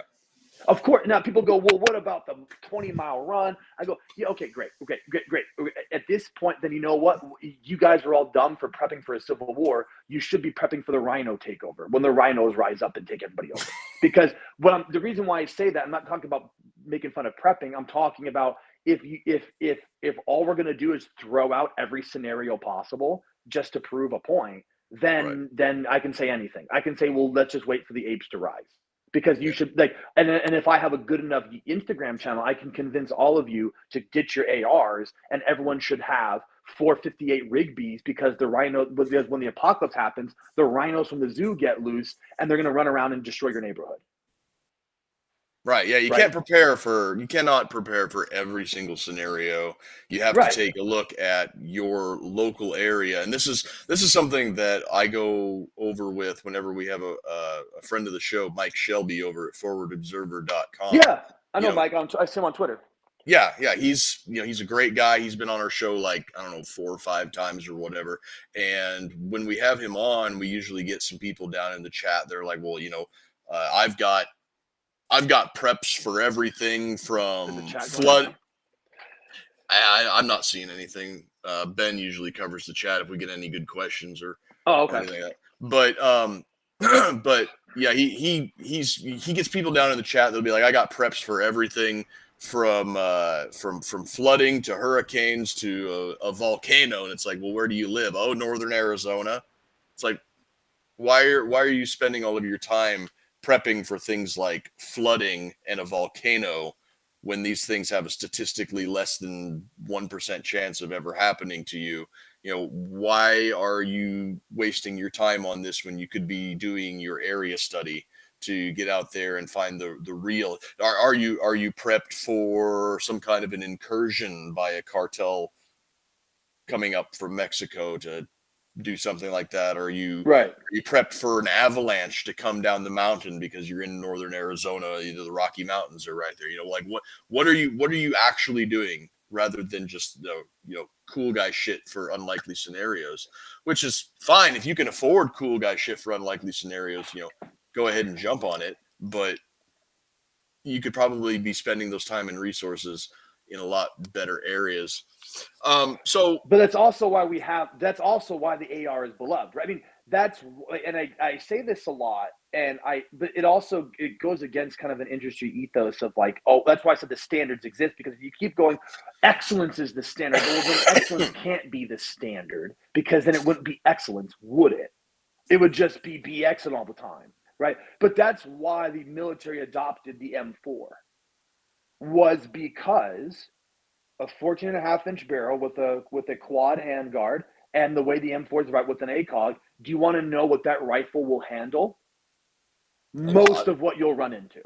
Of course. Now people go, well, what about the 20-mile run? I go, yeah, okay, great. At this point, then you know what? You guys are all dumb for prepping for a civil war. You should be prepping for the rhino takeover when the rhinos rise up and take everybody over. Because the reason why I say that, I'm not talking about making fun of prepping. I'm talking about if all we're going to do is throw out every scenario possible just to prove a point, then I can say anything. I can say, well, let's just wait for the apes to rise. Because you should like, and if I have a good enough Instagram channel, I can convince all of you to get your ARs, and everyone should have 458 Rigby's, because when the apocalypse happens, the rhinos from the zoo get loose and they're going to run around and destroy your neighborhood. Right. Yeah. You cannot prepare for every single scenario. You have to take a look at your local area. And this is something that I go over with whenever we have a friend of the show, Mike Shelby, over at forwardobserver.com. Yeah. I know Mike. I see him on Twitter. Yeah. Yeah. He's a great guy. He's been on our show like, I don't know, 4 or 5 times or whatever. And when we have him on, we usually get some people down in the chat. They're like, well, I've got preps for everything from flood. I'm not seeing anything. Ben usually covers the chat if we get any good questions or anything like that. But yeah, he gets people down in the chat. They'll be like, I got preps for everything from flooding to hurricanes to a volcano. And it's like, well, where do you live? Oh, northern Arizona. It's like, why are you spending all of your time prepping for things like flooding and a volcano when these things have a statistically less than 1% chance of ever happening to you? Why are you wasting your time on this when you could be doing your area study to get out there and find the real? Are you prepped for some kind of an incursion by a cartel coming up from Mexico to do something like that? Are you prepped for an avalanche to come down the mountain because you're in northern Arizona? The Rocky Mountains are right there. Like what are you actually doing, rather than just cool guy shit for unlikely scenarios? Which is fine if you can afford cool guy shit for unlikely scenarios. Go ahead and jump on it, but you could probably be spending those time and resources in a lot better areas. But that's also why the AR is beloved, right? I mean, I say this a lot, but it goes against kind of an industry ethos of like, that's why I said the standards exist, because if you keep going, excellence is the standard. Well, then excellence can't be the standard, because then it wouldn't be excellence, would it? It would just be excellent all the time, right? But that's why the military adopted the M4, was because a 14.5-inch barrel with a quad handguard, and the way the M4 is right with an ACOG. Do you want to know what that rifle will handle? Most of what you'll run into.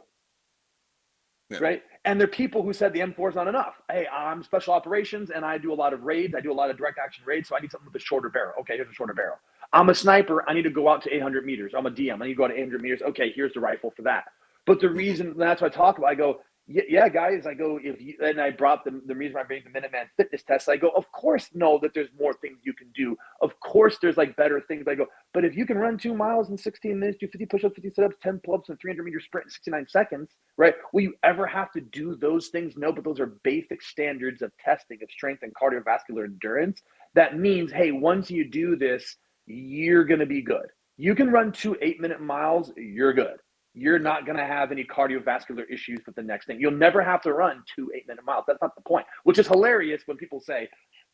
Yeah. Right? And there are people who said the M4 is not enough. Hey, I'm special operations and I do a lot of raids. I do a lot of direct action raids, so I need something with a shorter barrel. Okay, here's a shorter barrel. I'm a sniper. I need to go out to 800 meters. I'm a DM. I need to go out to 800 meters. Okay, here's the rifle for that. But the reason, that's what I talk about, I go, yeah, guys, I go, and I brought the reason why I bring the Minuteman fitness test. I go, of course, know that there's more things you can do. Of course, there's like better things. I go, but if you can run 2 miles in 16 minutes, do 50 push-ups, 50 sit-ups, 10 pull-ups, and 300-meter sprint in 69 seconds, right? Will you ever have to do those things? No, but those are basic standards of testing of strength and cardiovascular endurance. That means, hey, once you do this, you're going to be good. You can run 2 8-minute miles, you're good. You're not going to have any cardiovascular issues with the next thing. You'll never have to run 2 8-minute miles. That's not the point, which is hilarious when people say,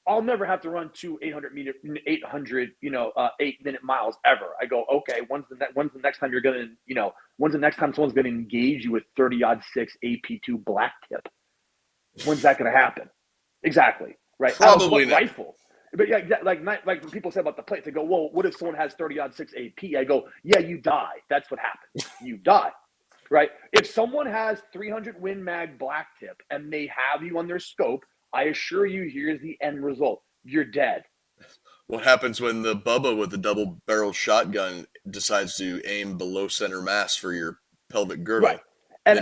I'll never have to run 2 8-minute miles ever. I go, okay, when's the next time you're going to, when's the next time someone's going to engage you with 30-06 AP2 black tip? When's that going to happen? Exactly. Right. Probably not. Rifle. But yeah, like when people say about the plates, they go, well, what if someone has 30-06 AP? I go, yeah, you die. That's what happens. You die, right? If someone has 300 Win Mag black tip and they have you on their scope, I assure you, here's the end result. You're dead. What happens when the Bubba with the double-barrel shotgun decides to aim below center mass for your pelvic girdle? Right.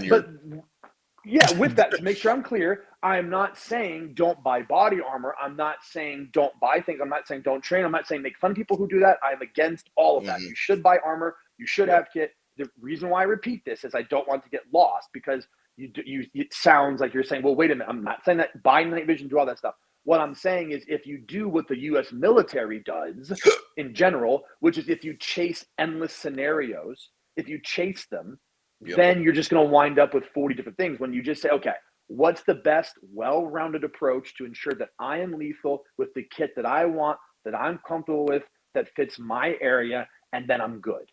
Yeah, with that, to make sure I'm clear, I'm not saying don't buy body armor. I'm not saying don't buy things. I'm not saying don't train. I'm not saying make fun of people who do that. I'm against all of that. You should buy armor. You should have kit. The reason why I repeat this is I don't want to get lost, because it sounds like you're saying, well, wait a minute. I'm not saying that buy night vision, do all that stuff. What I'm saying is if you do what the U.S. military does in general, which is if you chase endless scenarios, if you chase them, then you're just going to wind up with 40 different things. When you just say, okay, what's the best well-rounded approach to ensure that I am lethal with the kit that I want, that I'm comfortable with, that fits my area, and then I'm good.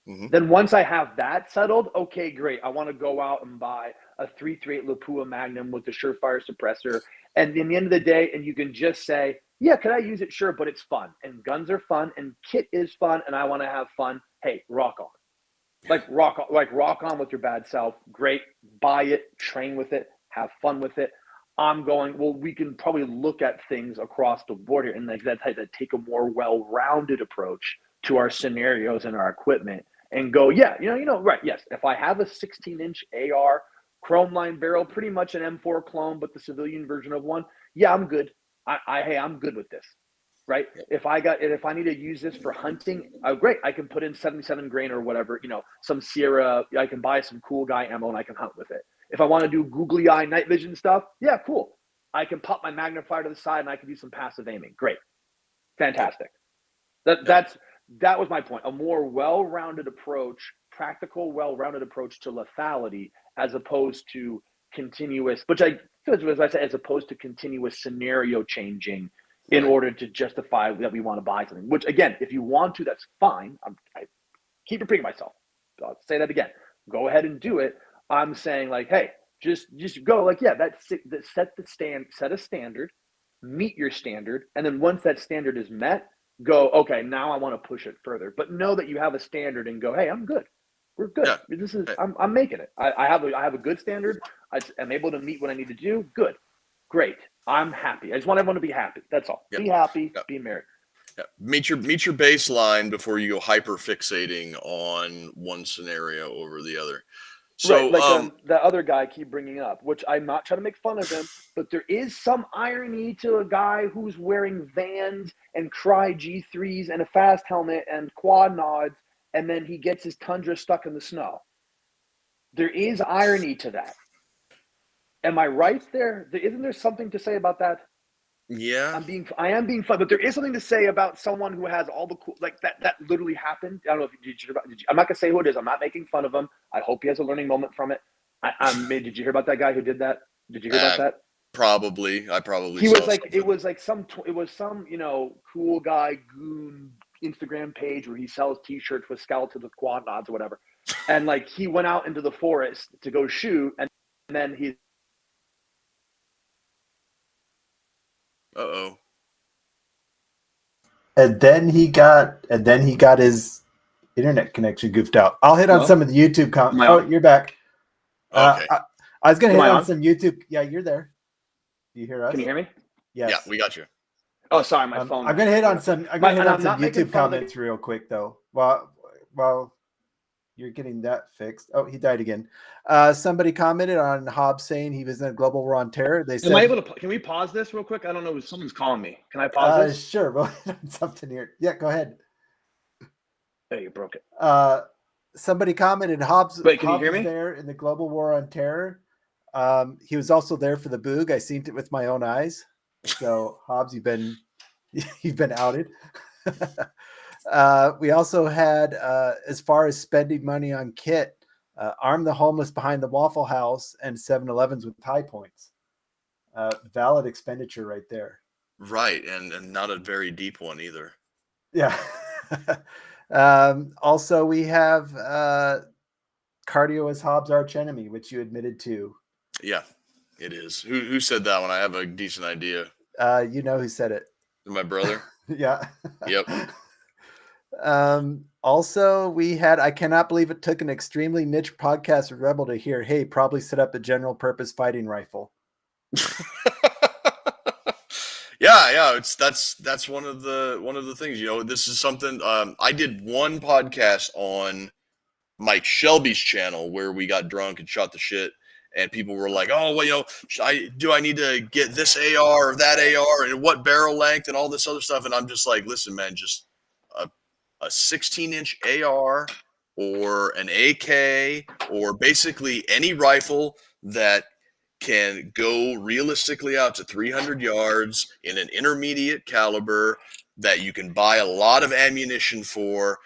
Mm-hmm. Then once I have that settled, okay, great. I want to go out and buy a 338 Lapua Magnum with the Surefire suppressor. And in the end of the day, and you can just say, yeah, could I use it? Sure, but it's fun. And guns are fun, and kit is fun, and I want to have fun. Hey, rock on. Like rock on with your bad self. Great. Buy it, train with it, have fun with it. We can probably look at things across the board here and like that take a more well-rounded approach to our scenarios and our equipment and go, yeah, right. Yes. If I have a 16-inch AR chrome line barrel, pretty much an M4 clone, but the civilian version of one, yeah, I'm good. I'm good with this. Right. If I need to use this for hunting, great. I can put in 77 grain or whatever, some Sierra. I can buy some cool guy ammo and I can hunt with it. If I want to do googly eye night vision stuff, yeah, cool. I can pop my magnifier to the side and I can do some passive aiming. Great. Fantastic. That was my point. A more well-rounded approach, practical, well-rounded approach to lethality as opposed to continuous, as opposed to continuous scenario changing in order to justify that we want to buy something, which again, if you want to, that's fine. I keep repeating myself. I'll say that again. Go ahead and do it. I'm saying like, hey, just go like, yeah, set a standard, meet your standard. And then once that standard is met, go, okay, now I want to push it further, but know that you have a standard and go, hey, I'm good. We're good. Yeah. I'm making it. I have a good standard. I'm able to meet what I need to do. Good. Great. I'm happy. I just want everyone to be happy. That's all. Yep. Be happy. Yep. Be merry. Yep. Meet your baseline before you go hyper fixating on one scenario over the other. So, right, the other guy I keep bringing up, which I'm not trying to make fun of him, but there is some irony to a guy who's wearing Vans and Cry G3s and a fast helmet and quad nods, and then he gets his Tundra stuck in the snow. There is irony to that. Am I right there? Isn't there something to say about that? Yeah. I am being fun, but there is something to say about someone who has all the cool, like that literally happened. I don't know if you hear about. I'm not gonna say who it is. I'm not making fun of him. I hope he has a learning moment from it. Did you hear about that guy who did that? Did you hear about that? Probably. I probably. He was like, something. It was some cool guy goon Instagram page where he sells T-shirts with skeletons with quad nods or whatever, and like he went out into the forest to go shoot, and then he. Uh-oh. And then he got his internet connection goofed out. I'll hit on some of the YouTube comments. Oh, you're back. Okay. I was going to hit on some YouTube. Yeah, you're there. Do you hear us? Can you hear me? Yes. Yeah, we got you. Oh, sorry, my phone. I'm going to hit on some YouTube comments real quick though. While you're getting that fixed. Oh, he died again. Somebody commented on Hobbs saying he was in a global war on terror. They said, can we pause this real quick? I don't know. Someone's calling me. Can I pause this? Sure. We'll hit on something here. Yeah, go ahead. Hey, you broke it. Somebody commented Hobbs. Wait, can Hobbs you hear me? There in the global war on terror. He was also there for the boog. I seen it with my own eyes. So Hobbs, you've been outed. We also had, as far as spending money on kit, arm the homeless behind the Waffle House and 7-Elevens with high points. Valid expenditure right there. Right, and not a very deep one either. Yeah. Also, we have cardio as Hobbs' arch enemy, which you admitted to. Yeah, it is. Who said that one? I have a decent idea. You know who said it. My brother? Yeah. Yep. Also, we had, I cannot believe it took an extremely niche podcast rebel to hear, hey, probably set up a general purpose fighting rifle. Yeah, that's one of the things, this is something, I did one podcast on Mike Shelby's channel where we got drunk and shot the shit, and people were like, oh, well, do I need to get this AR or that AR and what barrel length and all this other stuff? And I'm just like, listen, man, just a 16-inch AR or an AK or basically any rifle that can go realistically out to 300 yards in an intermediate caliber that you can buy a lot of ammunition for.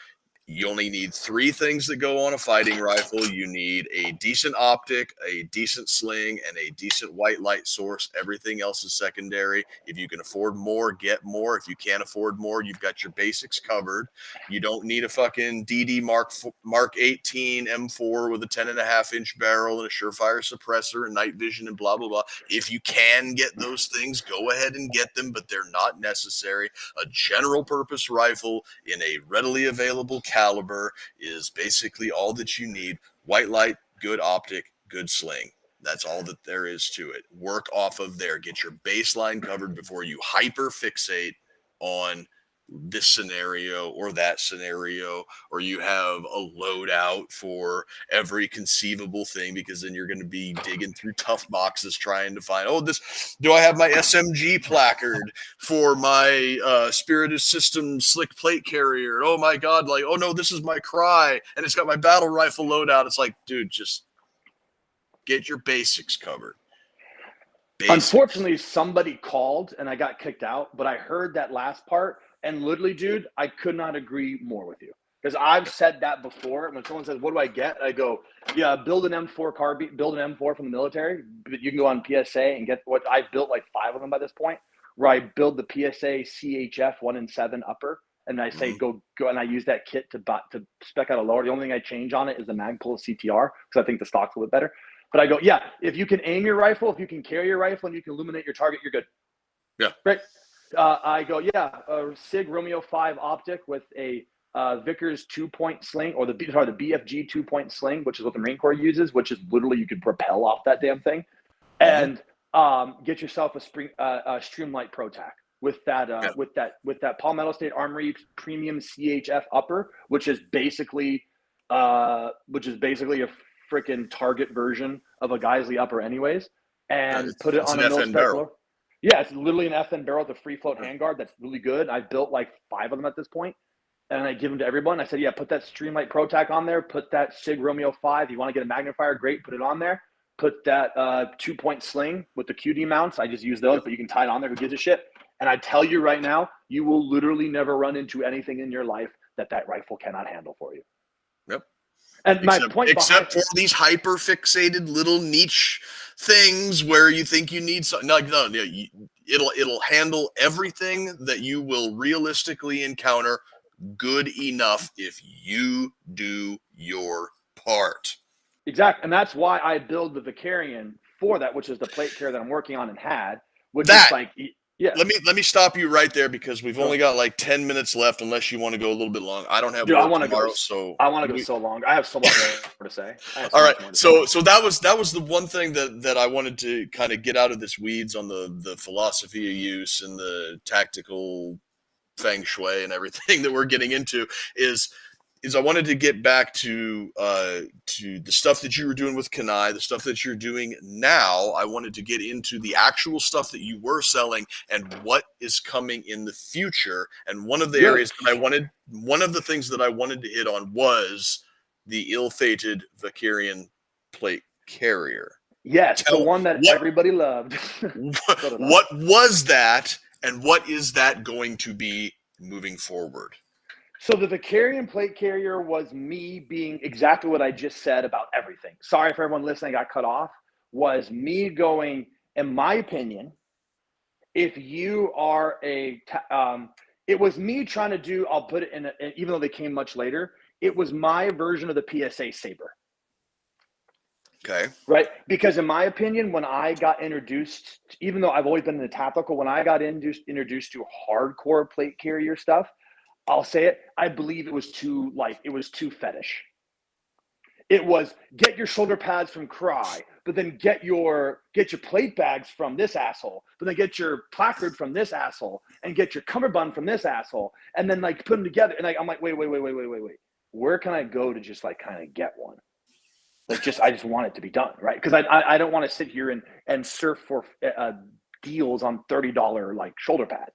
You only need 3 things that go on a fighting rifle. You need a decent optic, a decent sling, and a decent white light source. Everything else is secondary. If you can afford more, get more. If you can't afford more, you've got your basics covered. You don't need a fucking DD Mark 18 M4 with a 10.5-inch barrel and a surefire suppressor and night vision and blah, blah, blah. If you can get those things, go ahead and get them, but they're not necessary. A general purpose rifle in a readily available caliber is basically all that you need. White light, good optic, good sling. That's all that there is to it. Work off of there. Get your baseline covered before you hyper fixate on this scenario or that scenario, or you have a loadout for every conceivable thing, because then you're going to be digging through tough boxes trying to find, oh, this, do I have my SMG placard for my Spirited System slick plate carrier? Oh my God, like, oh no, this is my cry and it's got my battle rifle loadout. It's like, dude, just get your basics covered. Unfortunately, somebody called and I got kicked out, but I heard that last part. And literally, dude, I could not agree more with you, because I've said that before. When someone says, what do I get? I go, yeah, build an M4 carbine, build an M4 from the military. But you can go on PSA and get what I built, like 5 of them by this point, where I build the PSA CHF 1 in 7 upper. And I say, go. And I use that kit to spec out a lower. The only thing I change on it is the Magpul CTR, because I think the stock's a little bit better. But I go, yeah, if you can aim your rifle, if you can carry your rifle, and you can illuminate your target, you're good. Yeah. Right. I go, yeah, a SIG Romeo 5 optic with a Vickers 2-point sling, or the BFG 2-point sling, which is what the Marine Corps uses, which is literally you could propel off that damn thing, and get yourself a Streamlight Pro Tac with that Palmetto State Armory Premium CHF upper, which is basically a freaking target version of a Geisley upper, anyways, and put it on a mil-spec barrel. Yeah, it's literally an FN barrel with a free float handguard that's really good. I built like 5 of them at this point, and I give them to everyone. I said, yeah, put that Streamlight Pro Tac on there. Put that SIG Romeo 5. You want to get a magnifier, great, put it on there. Put that 2-point sling with the QD mounts. I just use those, but you can tie it on there. Who gives a shit? And I tell you right now, you will literally never run into anything in your life that rifle cannot handle for you. Yep. And except for these hyper fixated little niche things where you think you need something. No, it'll handle everything that you will realistically encounter good enough if you do your part. Exactly. And that's why I build the Vicarian for that, which is the plate carrier that I'm working on and had, which is like, yeah. Let me stop you right there, because we've only got like 10 minutes left, unless you want to go a little bit long. I don't have Dude, work I want to tomorrow, go so I want to go so long. I have so much more to say. All right. So that was the one thing that I wanted to kind of get out of this weeds on the philosophy of use and the tactical feng shui and everything that we're getting into is I wanted to get back to the stuff that you were doing with Kanai, the stuff that you're doing now. I wanted to get into the actual stuff that you were selling and what is coming in the future. And one of the areas one of the things that I wanted to hit on was the ill-fated Vicarian plate carrier. Yes, the one that everybody loved. What was that, and what is that going to be moving forward? So the Vicarian plate carrier was me being exactly what I just said about everything. Sorry for everyone listening, I got cut off. Was me going, in my opinion, if you are it was me trying to do, I'll put it in, even though they came much later, it was my version of the PSA Saber. Okay. Right? Because in my opinion, when I got introduced, even though I've always been in the tactical, when I got introduced to hardcore plate carrier stuff, I'll say it, I believe it was too fetish. It was get your shoulder pads from Cry, but then get your plate bags from this asshole, but then get your placard from this asshole, and get your cummerbund from this asshole, and then like put them together. And I'm like, wait. Where can I go to just like kind of get one? Like I just want it to be done, right? Because I don't want to sit here and surf for deals on $30 like shoulder pads,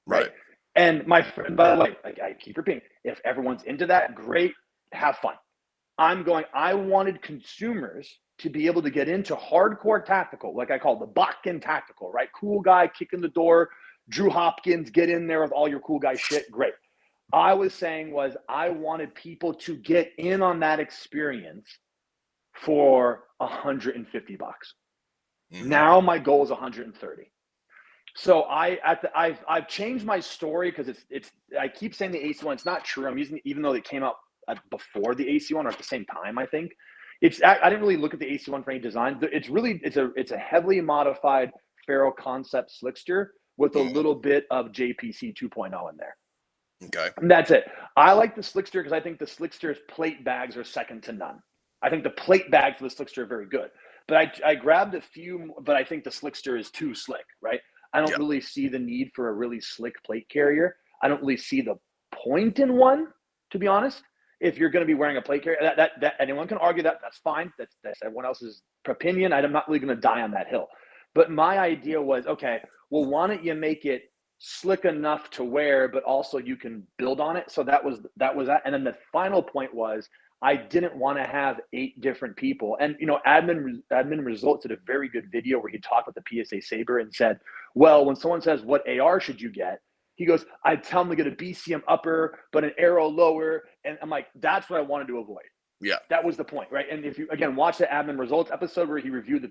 right? And my friend, by the way, like I keep repeating, if everyone's into that, great, have fun. I wanted consumers to be able to get into hardcore tactical, like I call the Bakken tactical, right? Cool guy, kick in the door, Drew Hopkins, get in there with all your cool guy shit, great. I was saying was I wanted people to get in on that experience for $150. Mm-hmm. Now my goal is 130. So I've changed my story because it's I keep saying the AC one. It's not true. I'm using, even though it came out before the AC one or at the same time. I think I didn't really look at the AC one for any design. It's a heavily modified Faro concept slickster with a little bit of JPC 2.0 in there. Okay. And that's it. I like the slickster because I think the slickster's plate bags are second to none. I think the plate bags for the slickster are very good. But I grabbed a few, but I think the slickster is too slick, right? I don't really see the need for a really slick plate carrier. I don't really see the point in one, to be honest. If you're going to be wearing a plate carrier, that anyone can argue that. That's fine. That's everyone else's opinion. I'm not really going to die on that hill. But my idea was, okay, well, why don't you make it slick enough to wear, but also you can build on it. So that was that. And then the final point was I didn't want to have 8 different people. And, Admin Results did a very good video where he talked with the PSA Saber and said, well, when someone says, what AR should you get? He goes, I tell them to get a BCM upper, but an arrow lower. And I'm like, that's what I wanted to avoid. Yeah. That was the point, right? And if you, again, watch the Admin Results episode where he reviewed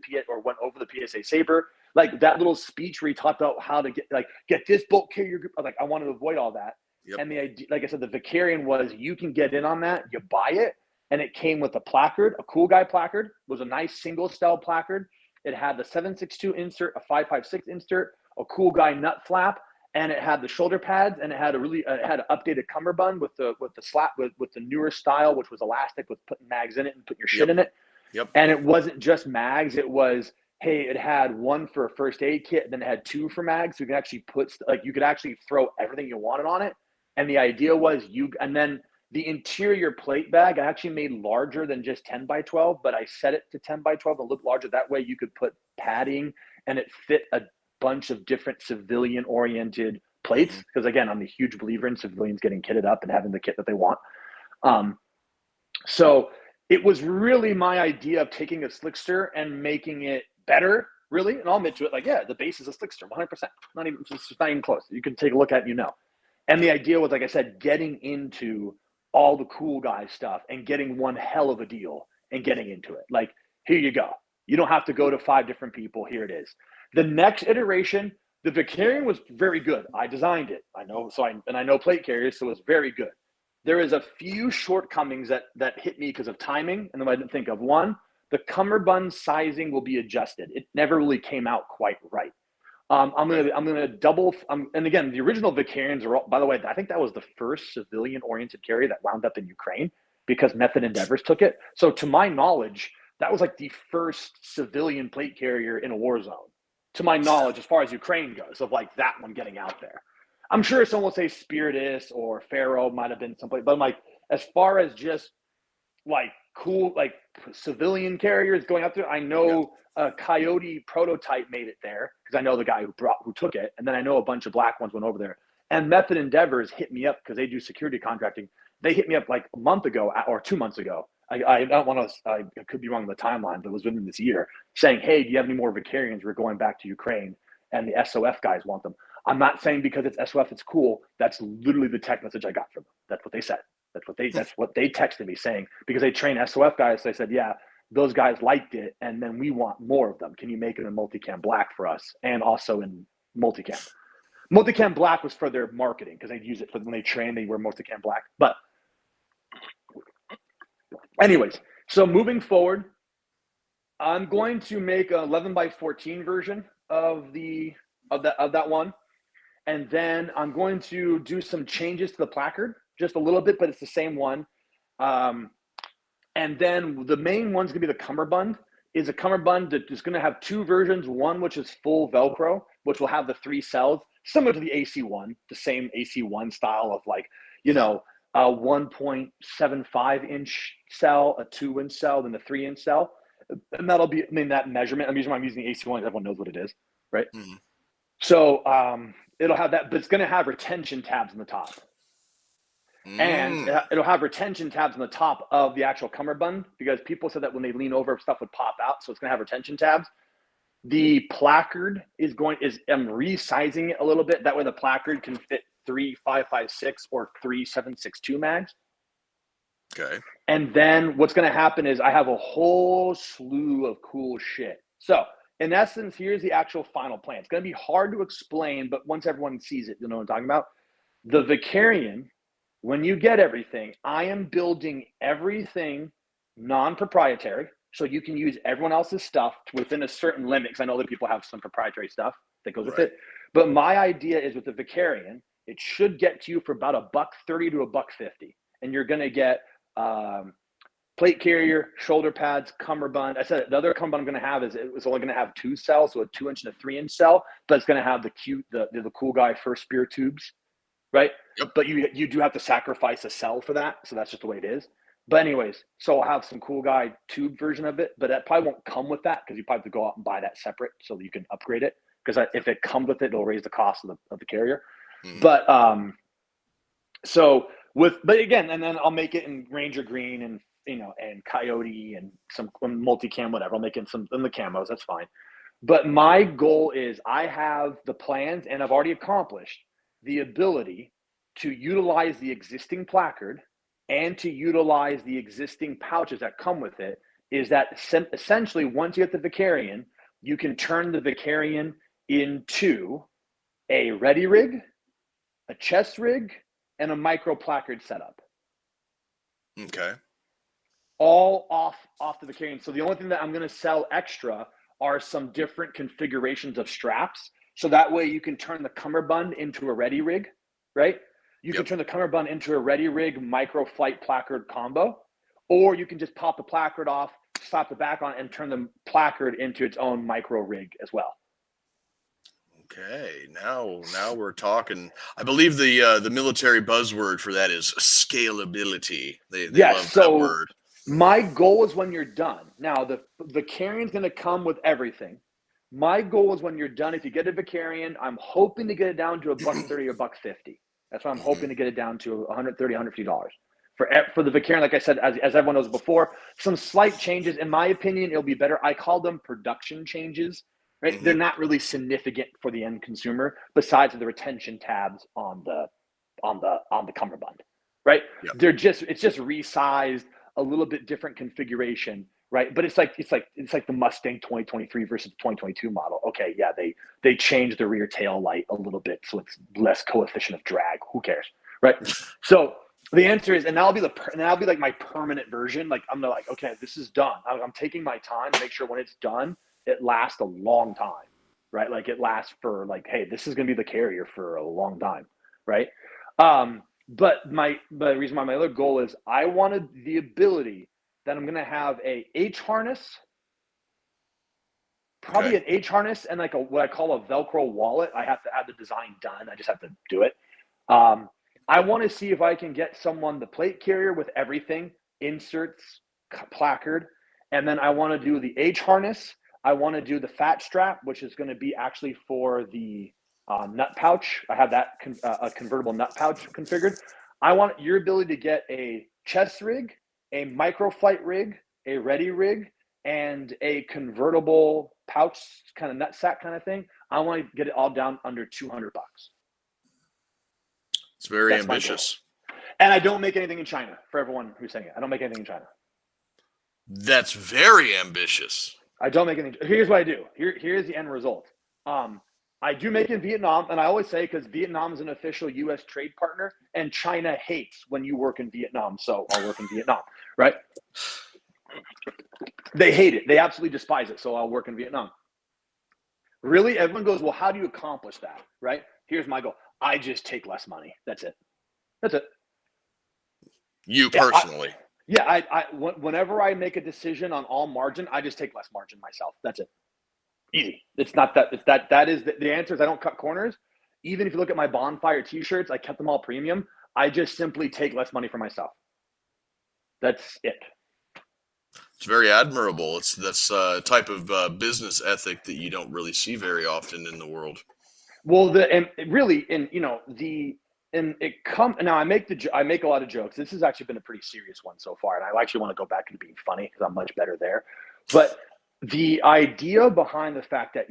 went over the PSA Saber, like that little speech where he talked about how to get this bolt carrier group. I wanted to avoid all that. Yep. And the idea, like I said, the Vicarian was you can get in on that, you buy it, and it came with a placard, a cool guy placard. It was a nice single style placard. It had the 7.62 insert, a 5.56 insert, a cool guy nut flap, and it had the shoulder pads, and it had an updated cummerbund with the slap with the newer style, which was elastic with putting mags in it and putting your shit in it. Yep. And it wasn't just mags. It was, hey, it had one for a first aid kit, then it had 2 for mags. So you can actually you could actually throw everything you wanted on it. And the idea was and then the interior plate bag I actually made larger than just 10 by 12, but I set it to 10 by 12 and look larger. That way you could put padding and it fit a bunch of different civilian oriented plates. Because again, I'm a huge believer in civilians getting kitted up and having the kit that they want. So it was really my idea of taking a slickster and making it better, really. And I'll admit to it, the base is a slickster, 100%. Not even close. You can take a look at it, And the idea was, like I said, getting into all the cool guy stuff and getting one hell of a deal and getting into it. Like, here you go. You don't have to go to 5 different people. Here it is. The next iteration, the Vicarian was very good. I designed it. I know plate carriers, so it was very good. There is a few shortcomings that hit me because of timing, and then I didn't think of. One, the cummerbund sizing will be adjusted. It never really came out quite right. I'm gonna double. And again, the original Vicarians are all, by the way, I think that was the first civilian-oriented carrier that wound up in Ukraine because Method Endeavors took it. So to my knowledge, that was like the first civilian plate carrier in a war zone. To my knowledge, as far as Ukraine goes, of like that one getting out there. I'm sure someone will say Spiritus or Faro might have been someplace, but I'm like, as far as just like cool, like civilian carriers going out there, I know a Coyote prototype made it there because I know the guy who took it, and then I know a bunch of black ones went over there. And Method Endeavors hit me up because they do security contracting. They hit me up like a month ago or 2 months ago. I don't want to. I could be wrong on the timeline, but it was within this year, saying, "Hey, do you have any more Vicarians? We're going back to Ukraine, and the SOF guys want them." I'm not saying because it's SOF, it's cool. That's literally the text message I got from them. That's what they said. That's what they texted me saying, because they train SOF guys. They said, yeah, those guys liked it, and then we want more of them. Can you make it in multicam black for us, and also in multicam? Multicam black was for their marketing because they'd use it for when they train. They wear multicam black. But anyways, so moving forward, I'm going to make an 11 by 14 version of that one. And then I'm going to do some changes to the placard, just a little bit, but it's the same one. And then the main one's going to be the cummerbund. Is a cummerbund that is going to have 2 versions. One, which is full Velcro, which will have the 3 cells, similar to the AC1, the same AC1 style of like, a 1.75 inch cell, a 2 inch cell, then the 3 inch cell. And that'll be, that measurement. I'm using the AC1. Everyone knows what it is, right? Mm-hmm. So it'll have that, but it's going to have retention tabs on the top. And it'll have retention tabs on the top of the actual cummerbund, because people said that when they lean over, stuff would pop out. So it's going to have retention tabs. The placard I'm resizing it a little bit. That way the placard can fit 3 5.56 or 3 7.62 mags. Okay. And then what's going to happen is I have a whole slew of cool shit. So in essence, here's the actual final plan. It's going to be hard to explain, but once everyone sees it, you'll know what I'm talking about. The Vicarian, when you get everything, I am building everything non-proprietary. So you can use everyone else's stuff within a certain limit, because I know that people have some proprietary stuff that goes with it. But my idea is with the Vicarian, it should get to you for about $130 to $150. And you're going to get plate carrier, shoulder pads, cummerbund. I said the other cummerbund I'm going to have is it's only going to have 2 cells, so a 2-inch and a 3-inch cell, but it's going to have the cool guy first spear tubes, right? Yep. But you do have to sacrifice a cell for that, so that's just the way it is. But anyways, so I'll have some cool guy tube version of it, but that probably won't come with that because you probably have to go out and buy that separate so that you can upgrade it. Because if it comes with it, it'll raise the cost of the carrier. Mm-hmm. But but again, and then I'll make it in Ranger Green and and Coyote and some multicam, whatever. I'll make it some in the camos. That's fine. But my goal is I have the plans and I've already accomplished the ability to utilize the existing placard and to utilize the existing pouches that come with it. Is that essentially once you get the Vicarian, you can turn the Vicarian into a ready rig, a chest rig, and a micro placard setup. Okay. All off the Vicarian. So the only thing that I'm going to sell extra are some different configurations of straps. So that way you can turn the cummerbund into a ready rig, right? You can turn the cummerbund into a ready rig micro flight placard combo, or you can just pop the placard off, slap the back on, and turn the placard into its own micro rig as well. Okay, now we're talking. I believe the military buzzword for that is scalability. They love that word. My goal is when you're done. Now the Vicarian's going to come with everything. My goal is when you're done. If you get a Vicarian, I'm hoping to get it down to $130 or $150. That's what I'm hoping to get it down to $130, $150 for the Vicarian. Like I said, as everyone knows before, some slight changes. In my opinion, it'll be better. I call them production changes. Right? Mm-hmm. They're not really significant for the end consumer, besides the retention tabs on the cummerbund, right? Yep. It's just resized, a little bit different configuration, right? But it's like the Mustang 2023 versus the 2022 model. Okay, yeah, they changed the rear tail light a little bit, so it's less coefficient of drag. Who cares, right? So the answer is, and that'll be like my permanent version. Like I'm like, okay, this is done. I'm taking my time to make sure when it's done, it lasts a long time, right? Like it lasts for like, hey, this is going to be the carrier for a long time, right? But the reason why my other goal is I wanted the ability that I'm going to have a H harness, probably an H harness and like what I call a Velcro wallet. I have to have the design done. I just have to do it. I want to see if I can get someone the plate carrier with everything, inserts, placard, and then I want to do the H harness. I want to do the fat strap, which is going to be actually for the nut pouch. I have that a convertible nut pouch configured. I want your ability to get a chest rig, a micro flight rig, a ready rig, and a convertible pouch kind of nut sack kind of thing. I want to get it all down under $200. It's very ambitious. And I don't make anything in China, for everyone who's saying it. I don't make anything in China. That's very ambitious. I don't make anything. Here's what I do. Here's the end result. I do make in Vietnam, and I always say because Vietnam is an official U.S. trade partner, and China hates when you work in Vietnam, so I'll work in Vietnam, right? They hate it. They absolutely despise it, so I'll work in Vietnam. Really, everyone goes, well, how do you accomplish that, right? Here's my goal. I just take less money. That's it. You personally. Whenever I make a decision on all margin, I just take less margin myself. That's it. Easy. It's not that. It's that is the answer is I don't cut corners. Even if you look at my bonfire t-shirts, I kept them all premium. I just simply take less money for myself. That's it. It's very admirable. That's a type of business ethic that you don't really see very often in the world. Well, now I make a lot of jokes. This has actually been a pretty serious one so far, and I actually want to go back to being funny because I'm much better there. But the idea behind the fact that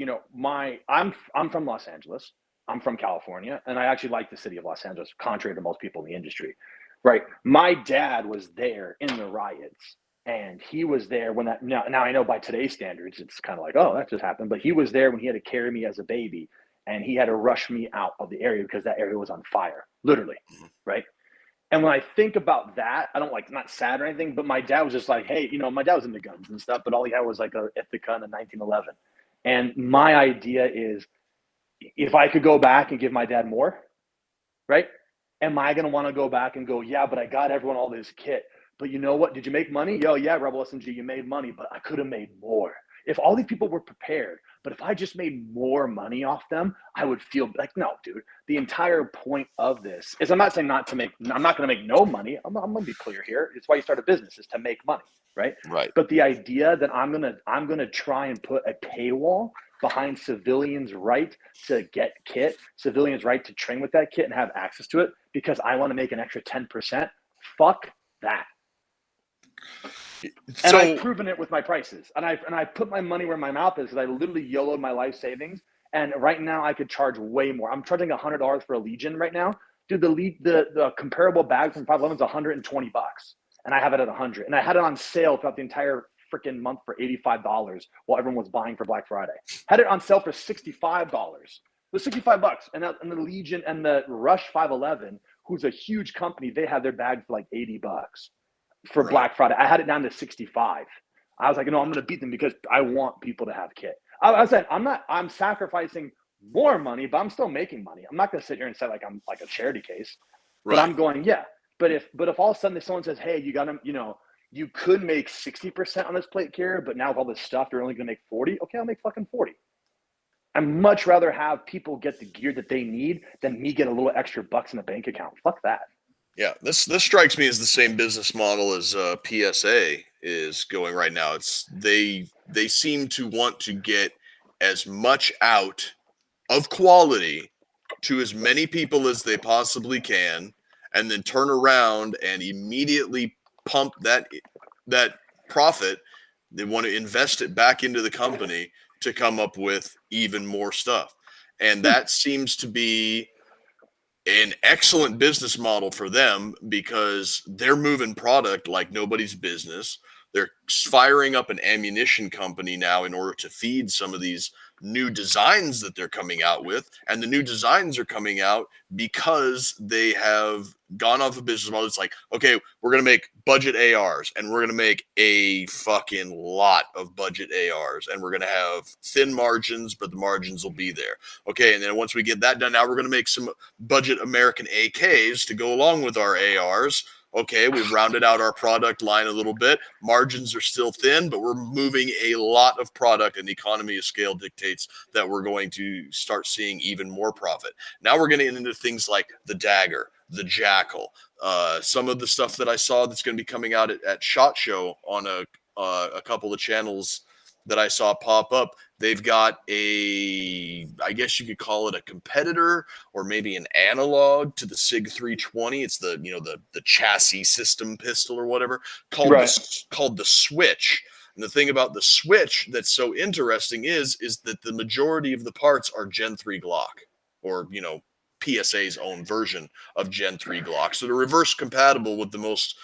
I'm from Los Angeles, I'm from California, and I actually like the city of Los Angeles, contrary to most people in the industry, right? My dad was there in the riots, and he was there when that. Now I know by today's standards, it's kind of like, oh, that just happened, but he was there when he had to carry me as a baby, and he had to rush me out of the area because that area was on fire, literally, right? And when I think about that, I don't like, not sad or anything, but my dad was just like, hey, my dad was into guns and stuff, but all he had was like a Ithaca and a 1911. And my idea is, if I could go back and give my dad more, right? Am I going to want to go back and go, yeah, but I got everyone all this kit. But you know what? Did you make money? Yo, yeah, Rebel SMG, you made money, but I could have made more. If all these people were prepared, but if I just made more money off them, I would feel like, no, dude, the entire point of this is, I'm not saying I'm not going to make no money. I'm going to be clear here. It's why you start a business, is to make money, right? Right. But the idea that I'm going to try and put a paywall behind civilians' right to get kit, civilians' right to train with that kit and have access to it because I want to make an extra 10%. Fuck that. And I've proven it with my prices. And I put my money where my mouth is, because I literally YOLO'd my life savings. And right now I could charge way more. I'm charging $100 for a Legion right now. Dude, the comparable bag from 511 is $120. And I have it at $100. And I had it on sale throughout the entire freaking month for $85 while everyone was buying for Black Friday. Had it on sale for $65. It was $65. And the Legion and the Rush 511, who's a huge company, they had their bag for like $80 for Black Friday. I had it down to 65. I was like, no, I'm going to beat them because I want people to have kit. I said, I'm sacrificing more money, but I'm still making money. I'm not going to sit here and say like I'm like a charity case, but I'm going, yeah. But if all of a sudden someone says, hey, you got to, you could make 60% on this plate carrier, but now with all this stuff, you're only going to make 40. Okay, I'll make fucking 40. I'd much rather have people get the gear that they need than me get a little extra bucks in a bank account. Fuck that. Yeah, this strikes me as the same business model as PSA is going right now. It's they seem to want to get as much out of quality to as many people as they possibly can, and then turn around and immediately pump that profit. They want to invest it back into the company to come up with even more stuff, and that seems to be an excellent business model for them because they're moving product like nobody's business. They're firing up an ammunition company now in order to feed some of these new designs that they're coming out with. And the new designs are coming out because they have gone off a business model. It's like, okay, we're going to make budget ARs, and we're going to make a fucking lot of budget ARs, and we're going to have thin margins, but the margins will be there. Okay. And then once we get that done, now we're going to make some budget American AKs to go along with our ARs. Okay, we've rounded out our product line a little bit. Margins are still thin, but we're moving a lot of product, and the economy of scale dictates that we're going to start seeing even more profit. Now we're getting into things like the Dagger, the Jackal, some of the stuff that I saw that's going to be coming out at SHOT Show on a couple of channels that I saw pop up. They've got I guess you could call it a competitor or maybe an analog to the SIG 320. It's the chassis system pistol or whatever called the Switch. And the thing about the Switch that's so interesting is that the majority of the parts are Gen 3 Glock, or PSA's own version of Gen 3 Glock. So they're reverse compatible with the most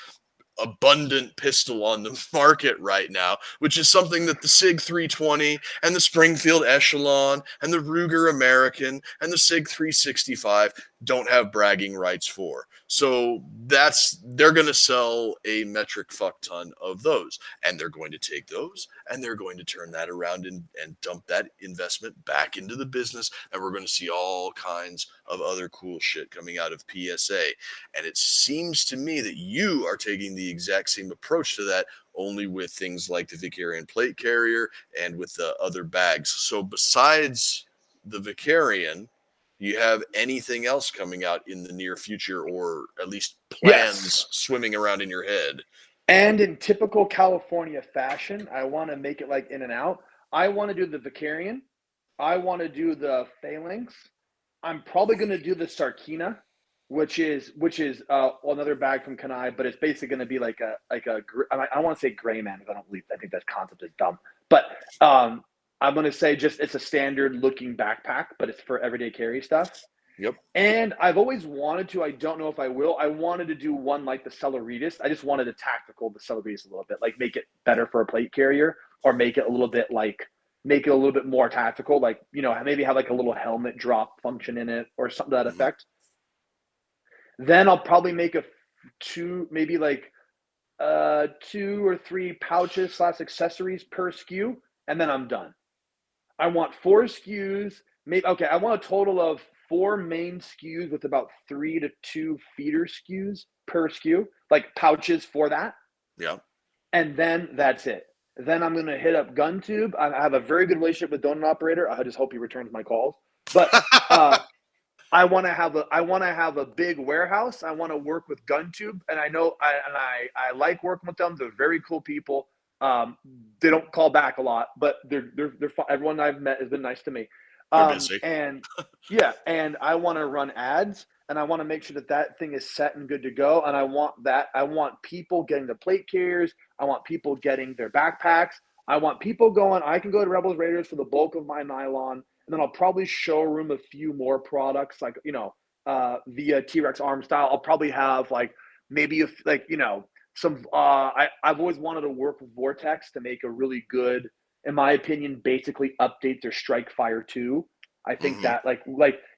abundant pistol on the market right now, which is something that the SIG 320 and the Springfield Echelon and the Ruger American and the SIG 365 don't have bragging rights for. So they're going to sell a metric fuck ton of those, and they're going to take those and they're going to turn that around and dump that investment back into the business. And we're going to see all kinds of other cool shit coming out of PSA. And it seems to me that you are taking the exact same approach to that, only with things like the Vicarian plate carrier and with the other bags. So besides the Vicarian, do you have anything else coming out in the near future, or at least plans swimming around in your head? And in typical California fashion, I want to make it like in and out. I want to do the Vicarian. I want to do the Phalanx. I'm probably going to do the Sarkina, which is another bag from Kanai, but it's basically going to be I want to say gray man. I think that concept is dumb, but I'm going to say just it's a standard looking backpack, but it's for everyday carry stuff. Yep. And I've always wanted to, I don't know if I will, I wanted to do one like the Celeritas. I just wanted to tactical the Celeritas a little bit, like make it better for a plate carrier, or make it a little bit more tactical, like, you know, maybe have like a little helmet drop function in it or something to that effect. Then I'll probably make two or three pouches / accessories per SKU, and then I'm done. I want 4 SKUs. I want a total of 4 main SKUs with about 3 to 2 feeder SKUs per SKU, like pouches for that. Yeah. And then that's it. Then I'm going to hit up GunTube. I have a very good relationship with Donut Operator. I just hope he returns my calls. But I want to have a big warehouse. I want to work with GunTube, and I like working with them. They're very cool people. They don't call back a lot, but they're everyone I've met has been nice to me. And I want to run ads, and I want to make sure that thing is set and good to go. And I want people getting the plate carriers. I want people getting their backpacks. I want people going. I can go to Rebels Raiders for the bulk of my nylon, and then I'll probably showroom a few more products, like, you know, via T-Rex Arm Style. I'll probably have some. I've always wanted to work with Vortex to make a really good, in my opinion, basically update their Strike Fire 2. I think that like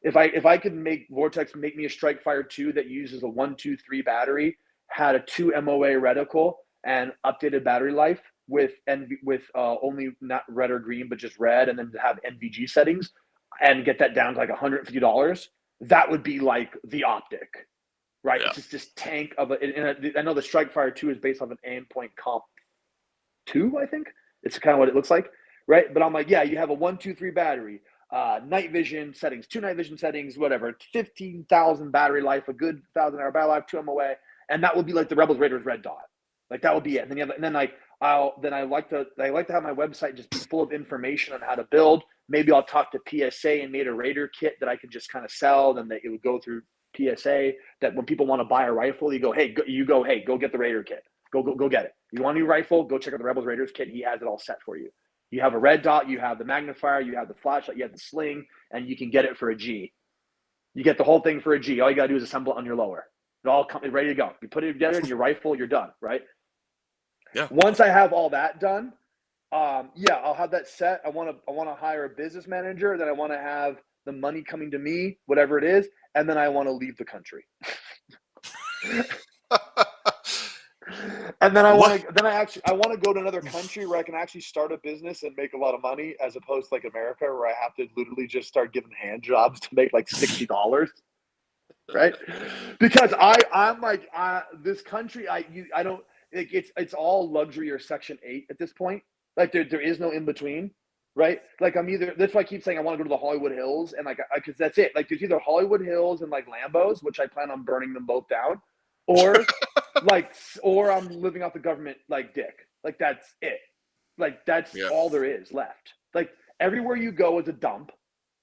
if I could make Vortex make me a Strike Fire 2 that uses a 123 battery, had a 2 MOA reticle and updated battery life with only not red or green but just red, and then to have NVG settings and get that down to like $150, that would be like the optic, right? Yeah. It's just this tank of I know the Strike Fire 2 is based off an Aimpoint Comp 2, I think. It's kind of what it looks like, right? But I'm like, yeah, you have a 123 battery, night vision settings, 2 night vision settings, whatever, 15,000 battery life, a good 1,000-hour battery life, 2 MOA, and that would be like the Rebels Raiders red dot. Like that would be it. And then I like to have my website just be full of information on how to build. Maybe I'll talk to PSA and made a Raider kit that I could just kind of sell. Then it would go through PSA. That when people want to buy a rifle, you go, hey, go get the Raider kit. Go get it. You want a new rifle? Go check out the Rebels Raiders kit. He has it all set for you. You have a red dot, you have the magnifier, you have the flashlight, you have the sling, and you can get it for a G. You get the whole thing for a G. All you gotta do is assemble it on your lower. It all comes ready to go. You put it together in your rifle, you're done, right? Yeah. Once I have all that done, I'll have that set. I want to hire a business manager. Then I want to have the money coming to me, whatever it is, and then I want to leave the country. And then I want to go to another country where I can actually start a business and make a lot of money, as opposed to like America, where I have to literally just start giving hand jobs to make like $60, right? Because I'm like this country, I don't. It's all luxury or Section 8 at this point. Like there is no in between, right? Like that's why I keep saying I want to go to the Hollywood Hills, and because that's it. Like there's either Hollywood Hills and like Lambos, which I plan on burning them both down, or or I'm living off the government like dick. Like that's it. Like that's all there is left. Like everywhere you go is a dump.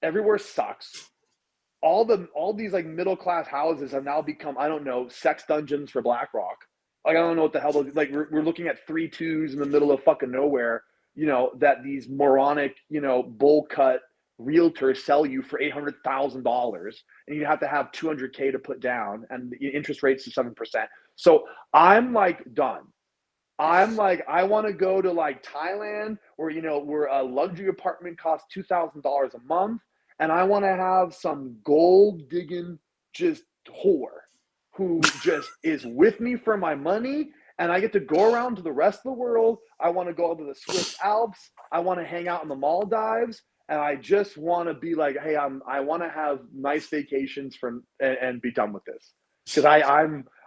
Everywhere sucks. All these like middle class houses have now become, I don't know, sex dungeons for BlackRock. Like, I don't know what the hell, like, we're looking at 3.2s in the middle of fucking nowhere, you know, that these moronic, you know, bull cut realtors sell you for $800,000, and you have to have $200K to put down, and the interest rates are 7%. So I'm like done. I'm like, I want to go to like Thailand, where, you know, where a luxury apartment costs $2,000 a month, and I want to have some gold digging just whore who just is with me for my money, and I get to go around to the rest of the world. I want to go to the Swiss Alps. I want to hang out in the Maldives, and I just want to be like, hey, I want to have nice vacations and be done with this, because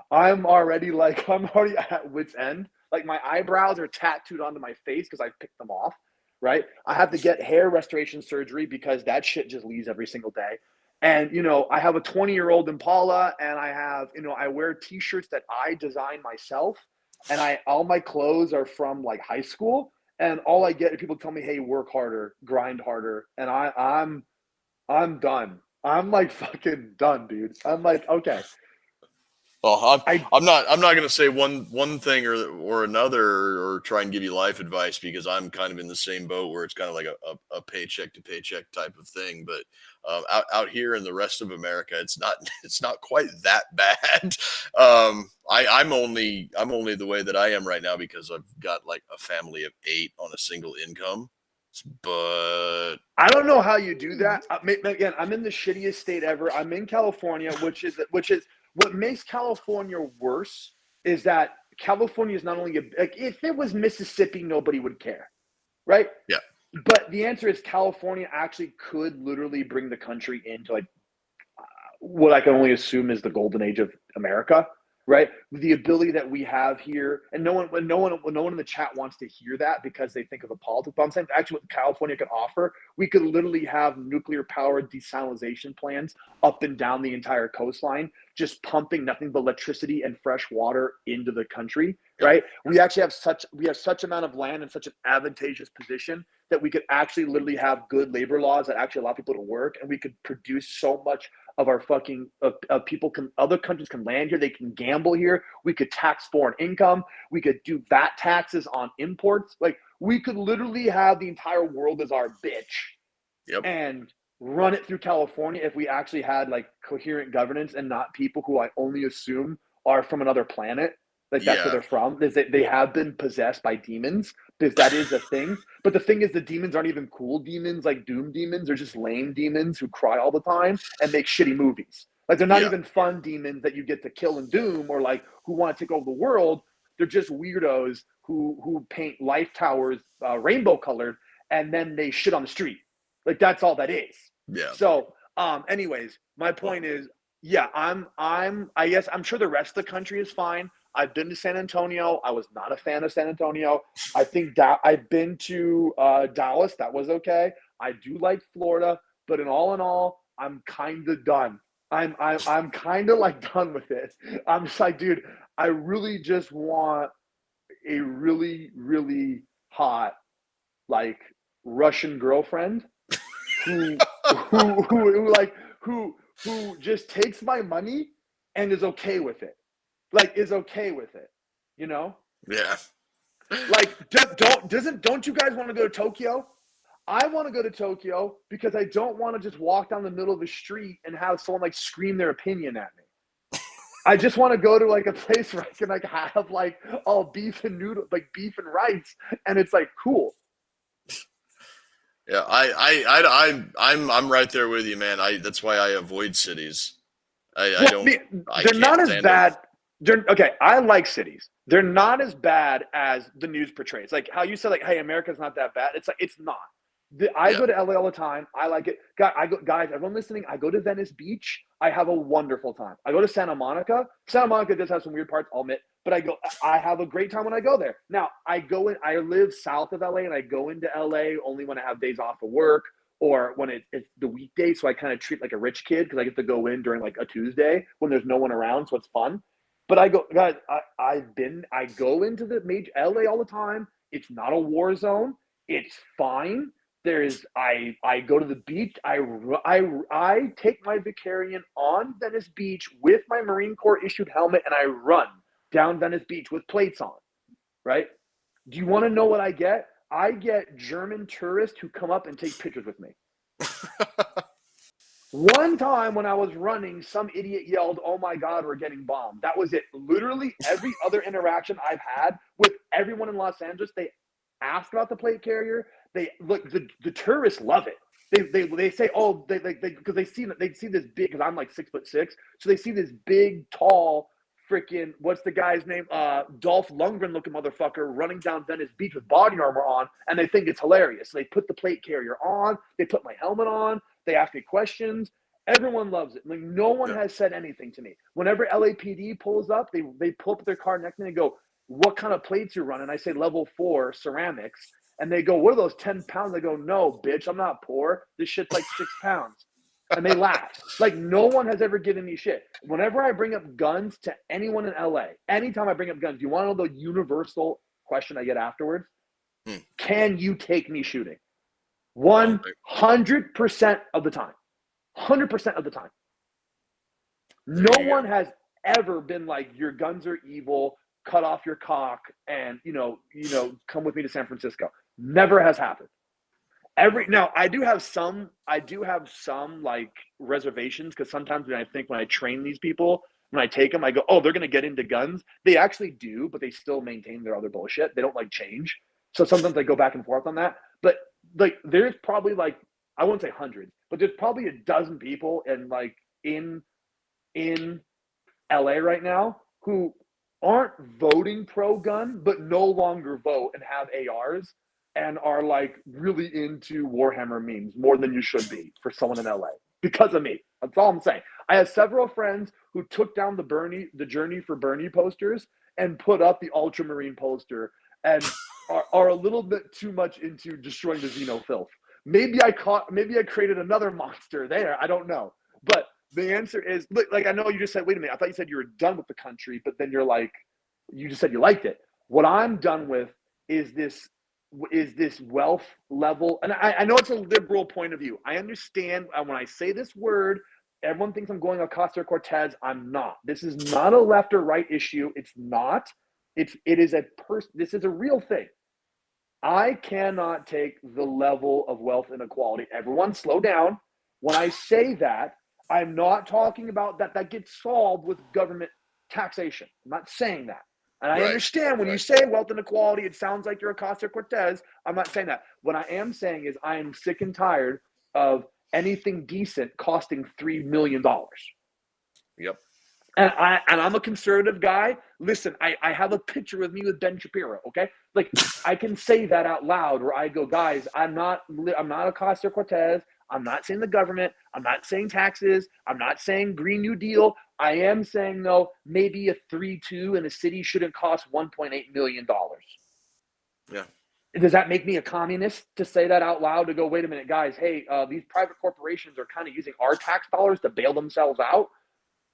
I'm already at wit's end. Like my eyebrows are tattooed onto my face because I picked them off, right? I have to get hair restoration surgery because that shit just leaves every single day. And, you know, I have a 20-year-old Impala, and I have, you know, I wear T-shirts that I design myself, and all my clothes are from like high school, and all I get is people tell me, hey, work harder, grind harder, and I'm done. I'm like fucking done, dude. I'm like, okay. Well, I'm not going to say one thing or another or try and give you life advice, because I'm kind of in the same boat where it's kind of like a paycheck to paycheck type of thing. But out here in the rest of America, it's not quite that bad. I'm only the way that I am right now because I've got like a family of 8 on a single income. But I don't know how you do that. Again, I'm in the shittiest state ever. I'm in California, which is what makes California worse is that California is not only like, if it was Mississippi, nobody would care, right? Yeah. But the answer is California actually could literally bring the country into like what I can only assume is the golden age of America, right? The ability that we have here, and no one in the chat wants to hear that because they think of the politics. But I'm saying actually what California could offer, we could literally have nuclear powered desalination plants up and down the entire coastline, just pumping nothing but electricity and fresh water into the country, right? We actually have such amount of land and such an advantageous position that we could actually literally have good labor laws that actually allow people to work, and we could produce so much of our fucking other countries can land here, they can gamble here, we could tax foreign income, we could do VAT taxes on imports, like we could literally have the entire world as our bitch and run it through California if we actually had like coherent governance and not people who I only assume are from another planet. Like that's where they're from. They have been possessed by demons, because that is a thing. But the thing is, the demons aren't even cool demons like Doom demons. They're just lame demons who cry all the time and make shitty movies. Like they're not even fun demons that you get to kill in Doom, or like who want to take over the world. They're just weirdos who paint life towers rainbow colored and then they shit on the street. Like that's all that is. Yeah. So, anyways, my point is, I guess I'm sure the rest of the country is fine. I've been to San Antonio. I was not a fan of San Antonio. I think I've been to Dallas. That was okay. I do like Florida, but in all, I'm kind of done. I'm kind of like done with it. I'm just like, dude, I really just want a really, really hot, like Russian girlfriend who just takes my money and is okay with it. Like is okay with it, you know? Yeah. Like don't you guys want to go to Tokyo? I want to go to Tokyo because I don't want to just walk down the middle of the street and have someone like scream their opinion at me. I just want to go to like a place where I can like have like all beef and noodles, like beef and rice, and it's like cool. Yeah, I'm right there with you, man. That's why I avoid cities. They're not as bad. Okay, I like cities. They're not as bad as the news portrays. Like how you said, like, hey, America's not that bad. It's like it's not. I go to LA all the time. I like it. Guys, everyone listening, I go to Venice Beach. I have a wonderful time. I go to Santa Monica. Santa Monica does have some weird parts, I'll admit, but I have a great time when I go there. Now, I live south of LA, and I go into LA only when I have days off of work or when it's the weekday. So I kind of treat like a rich kid because I get to go in during like a Tuesday when there's no one around, so it's fun. But I go, guys, I go into the major LA all the time. It's not a war zone. It's fine. I go to the beach. I take my Vicarian on Venice Beach with my Marine Corps issued helmet, and I run down Venice Beach with plates on, right? Do you want to know what I get? I get German tourists who come up and take pictures with me. One time when I was running, some idiot yelled, "Oh my God, we're getting bombed." That was it. Literally every other interaction I've had with everyone in Los Angeles, they ask about the plate carrier. They look, the tourists love it. They say, oh, they because they see this big, because I'm like 6'6", so they see this big, tall, freaking, what's the guy's name? Dolph Lundgren looking motherfucker running down Venice Beach with body armor on, and they think it's hilarious. So they put the plate carrier on, they put my helmet on, they ask me questions. Everyone loves it. Like no one has said anything to me. Whenever LAPD pulls up, they pull up their car next to me and go, "What kind of plates you running?" I say level 4 ceramics. And they go, "What are those 10 pounds?" I go, "No, bitch, I'm not poor. This shit's like 6 pounds." And they laugh. Like no one has ever given me shit. Whenever I bring up guns to anyone in LA, anytime I bring up guns, do you want to know the universal question I get afterwards? Can you take me shooting? 100% of the time. 100% of the time. No one has ever been like, your guns are evil, cut off your cock, and come with me to San Francisco. Never has happened. Now I do have some like reservations, because sometimes when I train these people, when I take them, I go, oh, they're gonna get into guns. They actually do, but they still maintain their other bullshit. They don't like change. So sometimes I go back and forth on that. But like, there's probably like, I won't say hundreds, but there's probably a dozen people in LA right now who aren't voting pro-gun, but no longer vote and have ARs and are like really into Warhammer memes more than you should be for someone in LA because of me. That's all I'm saying. I have several friends who took down the Journey for Bernie posters and put up the Ultramarine poster and are a little bit too much into destroying the Xeno filth. Maybe I created another monster there. I don't know. But the answer is, like, I know you just said, wait a minute, I thought you said you were done with the country, but then you're like, you just said you liked it. What I'm done with is this wealth level. And I know it's a liberal point of view. I understand when I say this word, everyone thinks I'm going Ocasio-Cortez. I'm not. This is not a left or right issue. It's not. This is a real thing. I cannot take the level of wealth inequality. Everyone slow down. When I say that, I'm not talking about that gets solved with government taxation. I'm not saying that. And I understand when you say wealth inequality, it sounds like you're Ocasio-Cortez. I'm not saying that. What I am saying is I am sick and tired of anything decent costing $3 million. Yep. And I'm a conservative guy. Listen, I have a picture with me with Ben Shapiro, okay? Like, I can say that out loud where I go, guys, I'm not Ocasio-Cortez. I'm not saying the government. I'm not saying taxes. I'm not saying Green New Deal. I am saying, though, maybe a 3-2 in a city shouldn't cost $1.8 million. Yeah. Does that make me a communist to say that out loud, to go, wait a minute, guys, hey, these private corporations are kind of using our tax dollars to bail themselves out?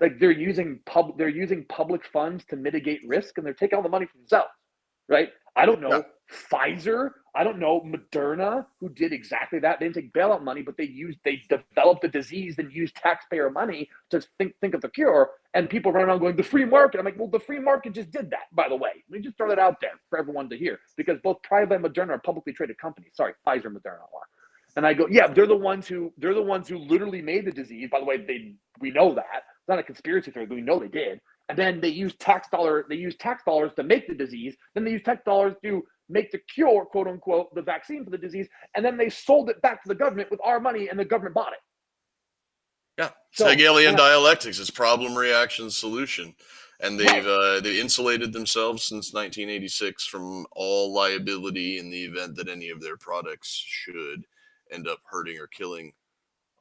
Like, they're using public funds to mitigate risk, and they're taking all the money for themselves, right? I don't know. Pfizer, I don't know, Moderna, who did exactly that. They didn't take bailout money, but they developed the disease and used taxpayer money to think of the cure. And people run around going, the free market. I'm like, well, the free market just did that, by the way. Let me just throw that out there for everyone to hear, because both private and Moderna are publicly traded companies. Sorry, Pfizer and Moderna are. And I go, yeah, they're the ones who literally made the disease. By the way, we know that. It's not a conspiracy theory, but we know they did. And then they use tax dollars to make the disease. Then they use tax dollars to make the cure, quote unquote, the vaccine for the disease. And then they sold it back to the government with our money, and the government bought it. Yeah. So, Hegelian dialectics is problem, reaction, solution. And they've insulated themselves since 1986 from all liability in the event that any of their products should end up hurting or killing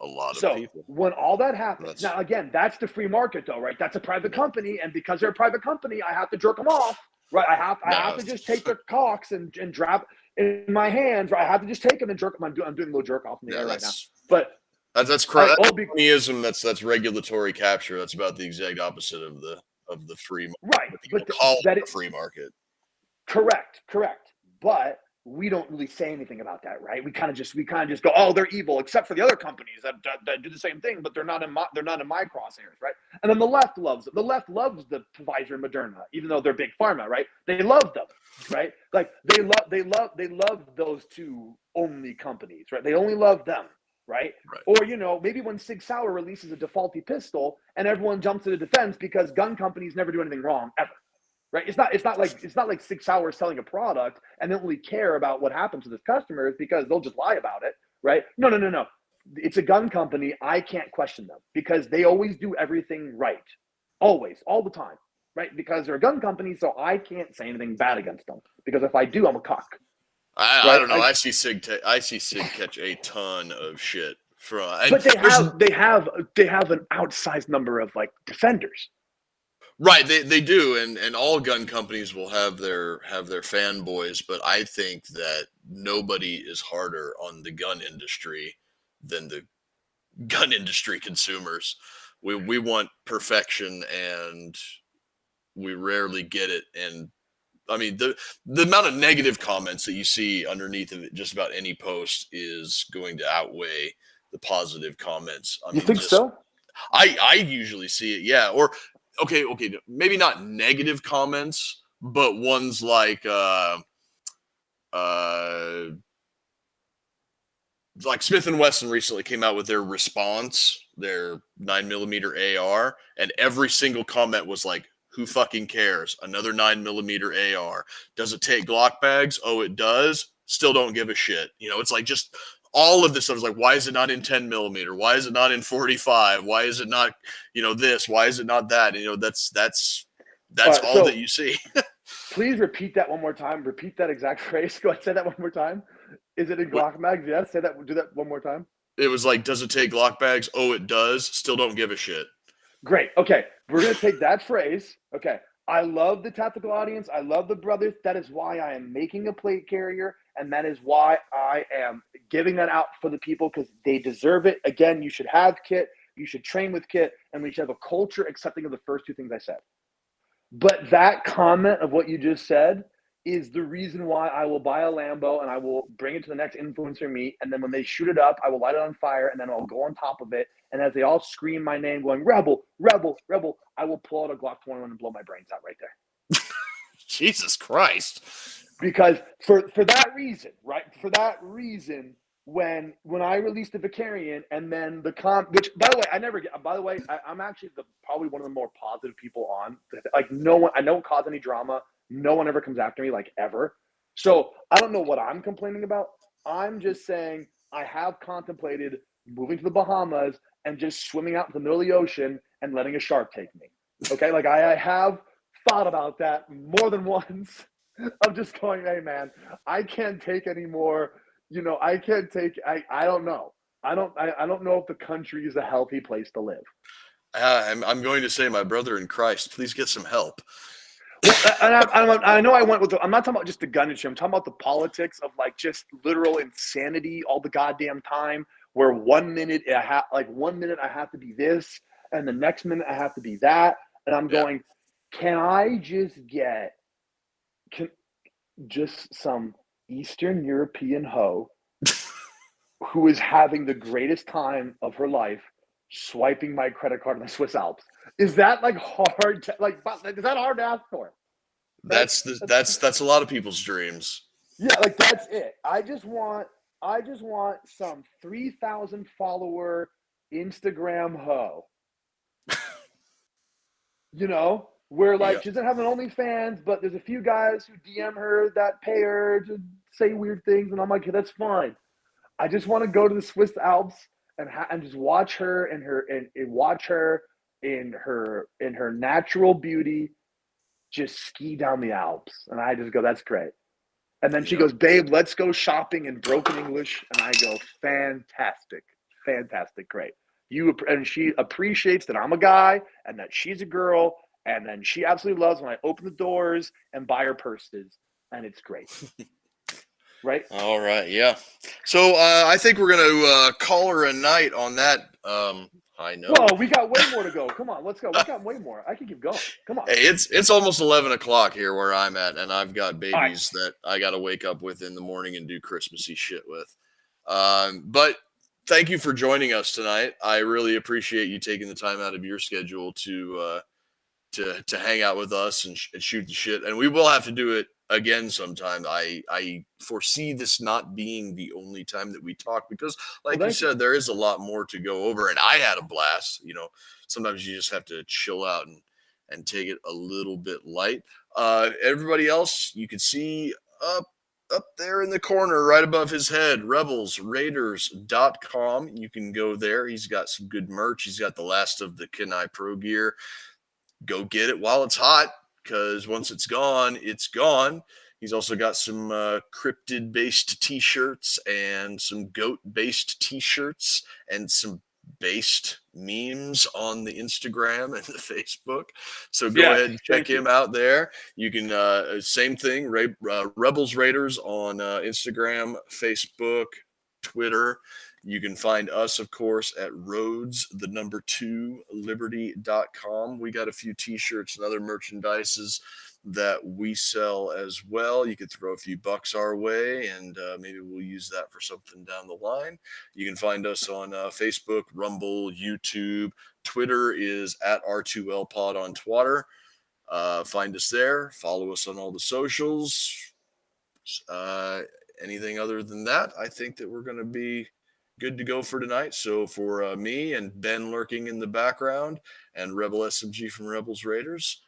a lot of people. When all that happens, now again, that's the free market, though, right? That's a private company, and because they're a private company, I have to jerk them off, right? I have to just take their cocks and drop in my hands. Right? I have to just take them and jerk them. I'm doing a little jerk off in the air right now, but that's cronyism. That's regulatory capture. That's about the exact opposite of the free market. Right, but call it the free market. Correct. But we don't really say anything about that, right? We kind of just go, oh, they're evil, except for the other companies that do the same thing, but they're not in my crosshairs, right? And then the left loves the Pfizer and Moderna, even though they're big pharma, right? They love them, right? Like they love those two only companies, right? They only love them, right? Or maybe when Sig Sauer releases a defaulty pistol and everyone jumps to the defense because gun companies never do anything wrong ever. Right? It's not like Sig Sauer selling a product and they don't really care about what happens to the customers because they'll just lie about it, right? No. It's a gun company. I can't question them because they always do everything right, always, all the time, right? Because they're a gun company, so I can't say anything bad against them because if I do, I'm a cock. I don't know. I see Sig catch a ton of shit but they have an outsized number of like defenders. Right, they do, and all gun companies will have their fanboys, but I think that nobody is harder on the gun industry than the gun industry consumers. We want perfection, and we rarely get it. And I mean, the amount of negative comments that you see underneath of it, just about any post, is going to outweigh the positive comments. I mean, you think so? I usually see it, yeah. Or okay, maybe not negative comments, but ones like Smith and Wesson recently came out with their response, their 9mm AR, and every single comment was like, "Who fucking cares? Another 9mm AR. Does it take Glock bags? Oh, it does. Still don't give a shit." You know, it's like just all of this stuff is like, why is it not in 10mm? Why is it not in 45? Why is it not, this? Why is it not that? And, that's all that you see. Please repeat that one more time. Repeat that exact phrase. Go ahead, say that one more time. Is it in Glock bags? Yes. Say that. Do that one more time. It was like, does it take Glock bags? Oh, it does. Still don't give a shit. Great. Okay. We're going to take that phrase. Okay. I love the tactical audience. I love the brothers. That is why I am making a plate carrier. And that is why I am giving that out for the people, because they deserve it. Again, you should have kit. You should train with kit. And we should have a culture accepting of the first two things I said. But that comment of what you just said is the reason why I will buy a Lambo and I will bring it to the next influencer meet. And then when they shoot it up, I will light it on fire and then I'll go on top of it. And as they all scream my name going, "Rebel, Rebel, Rebel," I will pull out a Glock 21 and blow my brains out right there. Jesus Christ. Because for that reason, right? For that reason, when I released the Vicarian and then which, by the way, I'm actually probably one of the more positive people on. Like, no one, I don't cause any drama. No one ever comes after me, like, ever. So I don't know what I'm complaining about. I'm just saying I have contemplated moving to the Bahamas and just swimming out in the middle of the ocean and letting a shark take me. Okay, like I have thought about that more than once. I'm just going, hey man, I can't take any more. I can't take. I don't know. I don't know if the country is a healthy place to live. I'm going to say, my brother in Christ, please get some help. Well, and I know I went with. I'm not talking about just the gun issue. I'm talking about the politics of like just literal insanity all the goddamn time. Where 1 minute I have to be this, and the next minute I have to be that, and I'm going. Can I just get just some Eastern European hoe who is having the greatest time of her life swiping my credit card in the Swiss Alps? Is that like hard to, is that hard to ask for? That's a lot of people's dreams. Yeah, like that's it. I just want some 3,000 follower Instagram hoe. Where like she doesn't have an OnlyFans, but there's a few guys who DM her that pay her to say weird things, and I'm like, hey, that's fine. I just want to go to the Swiss Alps and just watch her and watch her in her natural beauty, just ski down the Alps, and I just go, that's great. And then she goes, babe, let's go shopping in broken English, and I go, fantastic, great. And she appreciates that I'm a guy and that she's a girl. And then she absolutely loves when I open the doors and buy her purses, and it's great. Right? All right, yeah. So I think we're going to call her a night on that high note. Whoa, we got way more to go. Come on, let's go. We got way more. I can keep going. Come on. Hey, it's almost 11 o'clock here where I'm at, and I've got babies that I got to wake up with in the morning and do Christmassy shit with. But thank you for joining us tonight. I really appreciate you taking the time out of your schedule to hang out with us and shoot the shit. And we will have to do it again sometime. I foresee this not being the only time that we talk, because like you said, there is a lot more to go over, and I had a blast. Sometimes you just have to chill out and take it a little bit light. Everybody else, you can see up there in the corner right above his head, rebelsraiders.com. You can go there. He's got some good merch. He's got the last of the Kenai Pro gear. Go get it while it's hot, because once it's gone, it's gone. He's also got some cryptid-based T-shirts and some goat-based T-shirts and some based memes on the Instagram and the Facebook. So go ahead and check him out there. You can, same thing, Rebels Raiders on Instagram, Facebook, Twitter. You can find us, of course, at roads2liberty.com. We got a few t-shirts and other merchandises that we sell as well. You could throw a few bucks our way, and maybe we'll use that for something down the line. You can find us on Facebook, Rumble, YouTube. Twitter is at R2LPod on Twitter. Find us there. Follow us on all the socials. Anything other than that, I think that we're going to be good to go for tonight. So for me and Ben lurking in the background and Rebel SMG from Rebels Raiders,